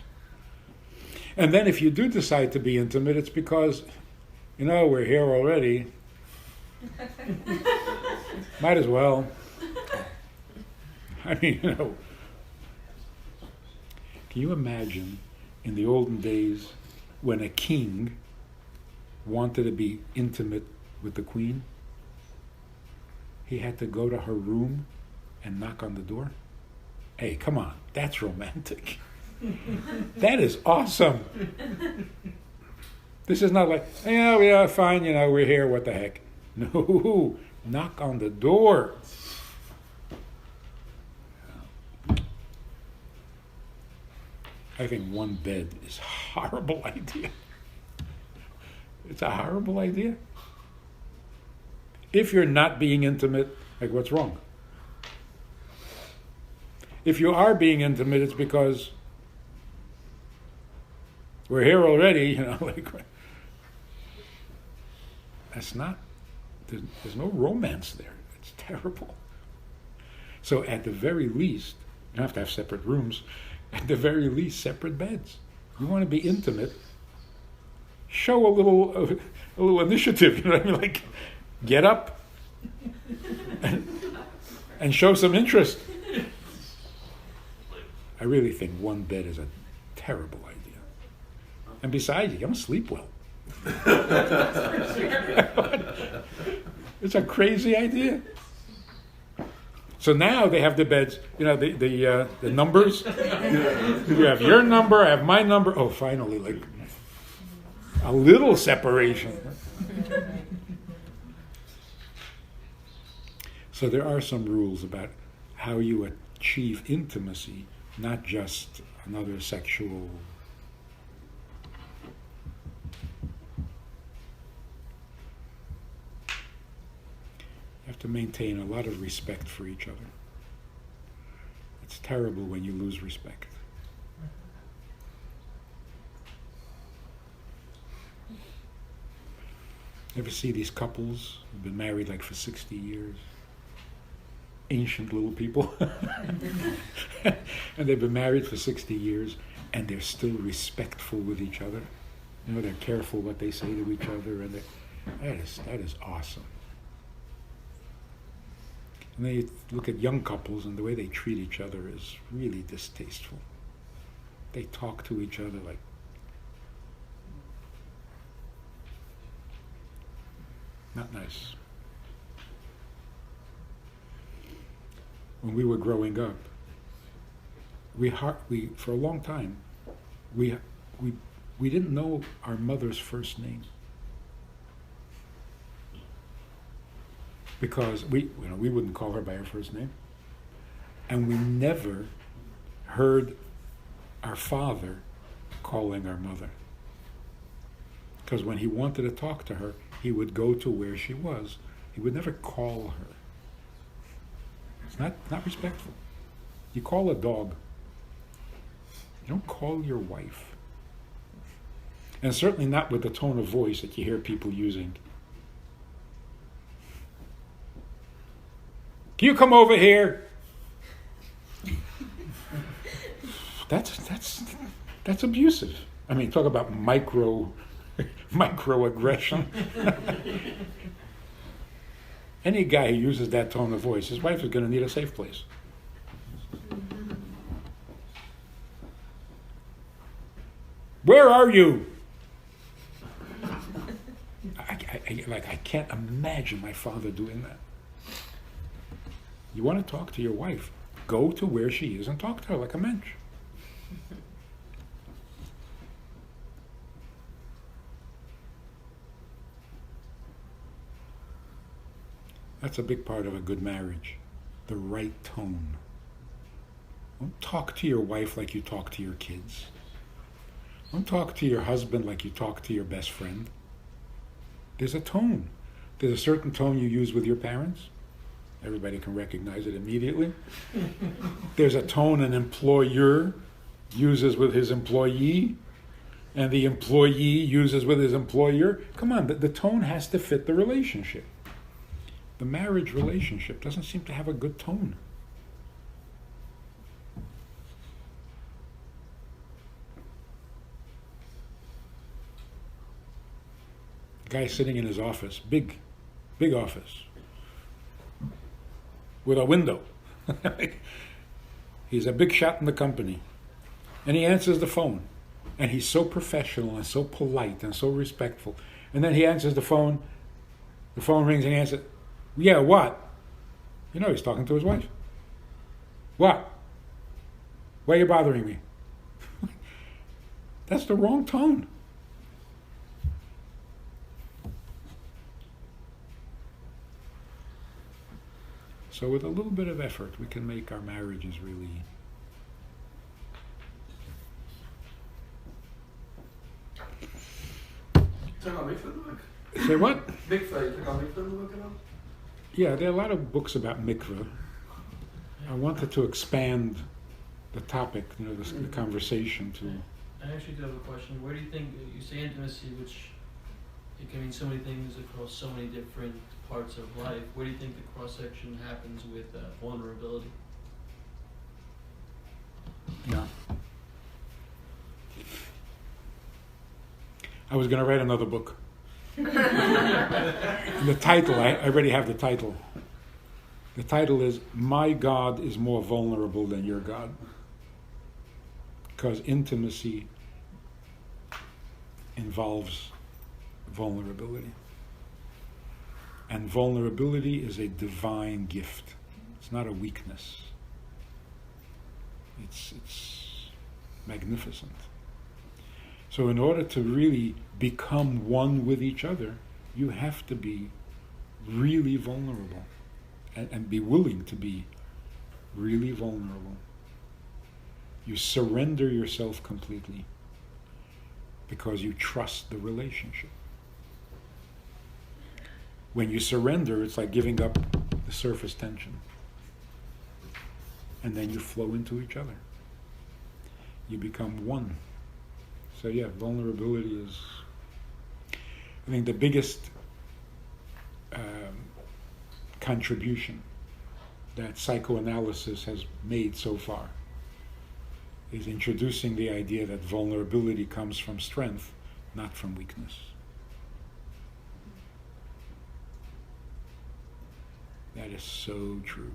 And then if you do decide to be intimate, it's because, we're here already. Might as well. I mean, can you imagine in the olden days when a king wanted to be intimate with the queen? He had to go to her room and knock on the door? Hey, come on, that's romantic. That is awesome. This is not like, yeah, fine, we're here, what the heck. No, knock on the door. I think one bed is a horrible idea. It's a horrible idea. If you're not being intimate, like what's wrong? If you are being intimate, it's because we're here already, that's not, there's no romance there. It's terrible. So at the very least, you don't have to have separate rooms, at the very least, separate beds. You want to be intimate, show a little initiative, you know what I mean? Like, get up and show some interest. I really think one bed is a terrible idea. And besides, you don't sleep well. It's a crazy idea. So now they have the beds, the numbers. You have your number, I have my number. Oh, finally, like a little separation. So there are some rules about how you achieve intimacy, not just another sexual. You have to maintain a lot of respect for each other. It's terrible when you lose respect. You ever see these couples who've been married like for 60 years? Ancient little people. And they've been married for 60 years and they're still respectful with each other. They're careful what they say to each other, and that is awesome. And then you look at young couples and the way they treat each other is really distasteful. They talk to each other like, not nice. When we were growing up, we for a long time, we didn't know our mother's first name. Because we wouldn't call her by her first name. And we never heard our father calling our mother. Because when he wanted to talk to her, he would go to where she was. He would never call her. It's not respectful. You call a dog. You don't call your wife. And certainly not with the tone of voice that you hear people using. Can you come over here? That's abusive. I mean, talk about microaggression. Any guy who uses that tone of voice, his wife is going to need a safe place. Where are you? I can't imagine my father doing that. You want to talk to your wife, go to where she is and talk to her like a mensch. That's a big part of a good marriage, the right tone. Don't talk to your wife like you talk to your kids. Don't talk to your husband like you talk to your best friend. There's a tone. There's a certain tone you use with your parents. Everybody can recognize it immediately. There's a tone an employer uses with his employee, and the employee uses with his employer. Come on, the tone has to fit the relationship. The marriage relationship doesn't seem to have a good tone. Guy sitting in his office, big office, with a window. He's a big shot in the company. And he answers the phone. And he's so professional and so polite and so respectful. And then he answers the phone rings and he answers, yeah, what? You know he's talking to his wife. What? Why are you bothering me? That's the wrong tone. So with a little bit of effort, we can make our marriages really Say what? Yeah, there are a lot of books about mikveh. I wanted to expand the topic, the conversation to. I actually do have a question. Where do you think you say intimacy, which it can mean so many things across so many different parts of life? Where do you think the cross section happens with vulnerability? Yeah. I was going to write another book. And the title, I already have the title. The title is My God is More Vulnerable Than Your God. Because intimacy involves vulnerability. And vulnerability is a divine gift. It's not a weakness. It's magnificent. So in order to really become one with each other, you have to be really vulnerable and be willing to be really vulnerable. You surrender yourself completely because you trust the relationship. When you surrender, it's like giving up the surface tension. And then you flow into each other. You become one. So yeah, vulnerability is, I think, the biggest contribution that psychoanalysis has made so far is introducing the idea that vulnerability comes from strength, not from weakness. That is so true.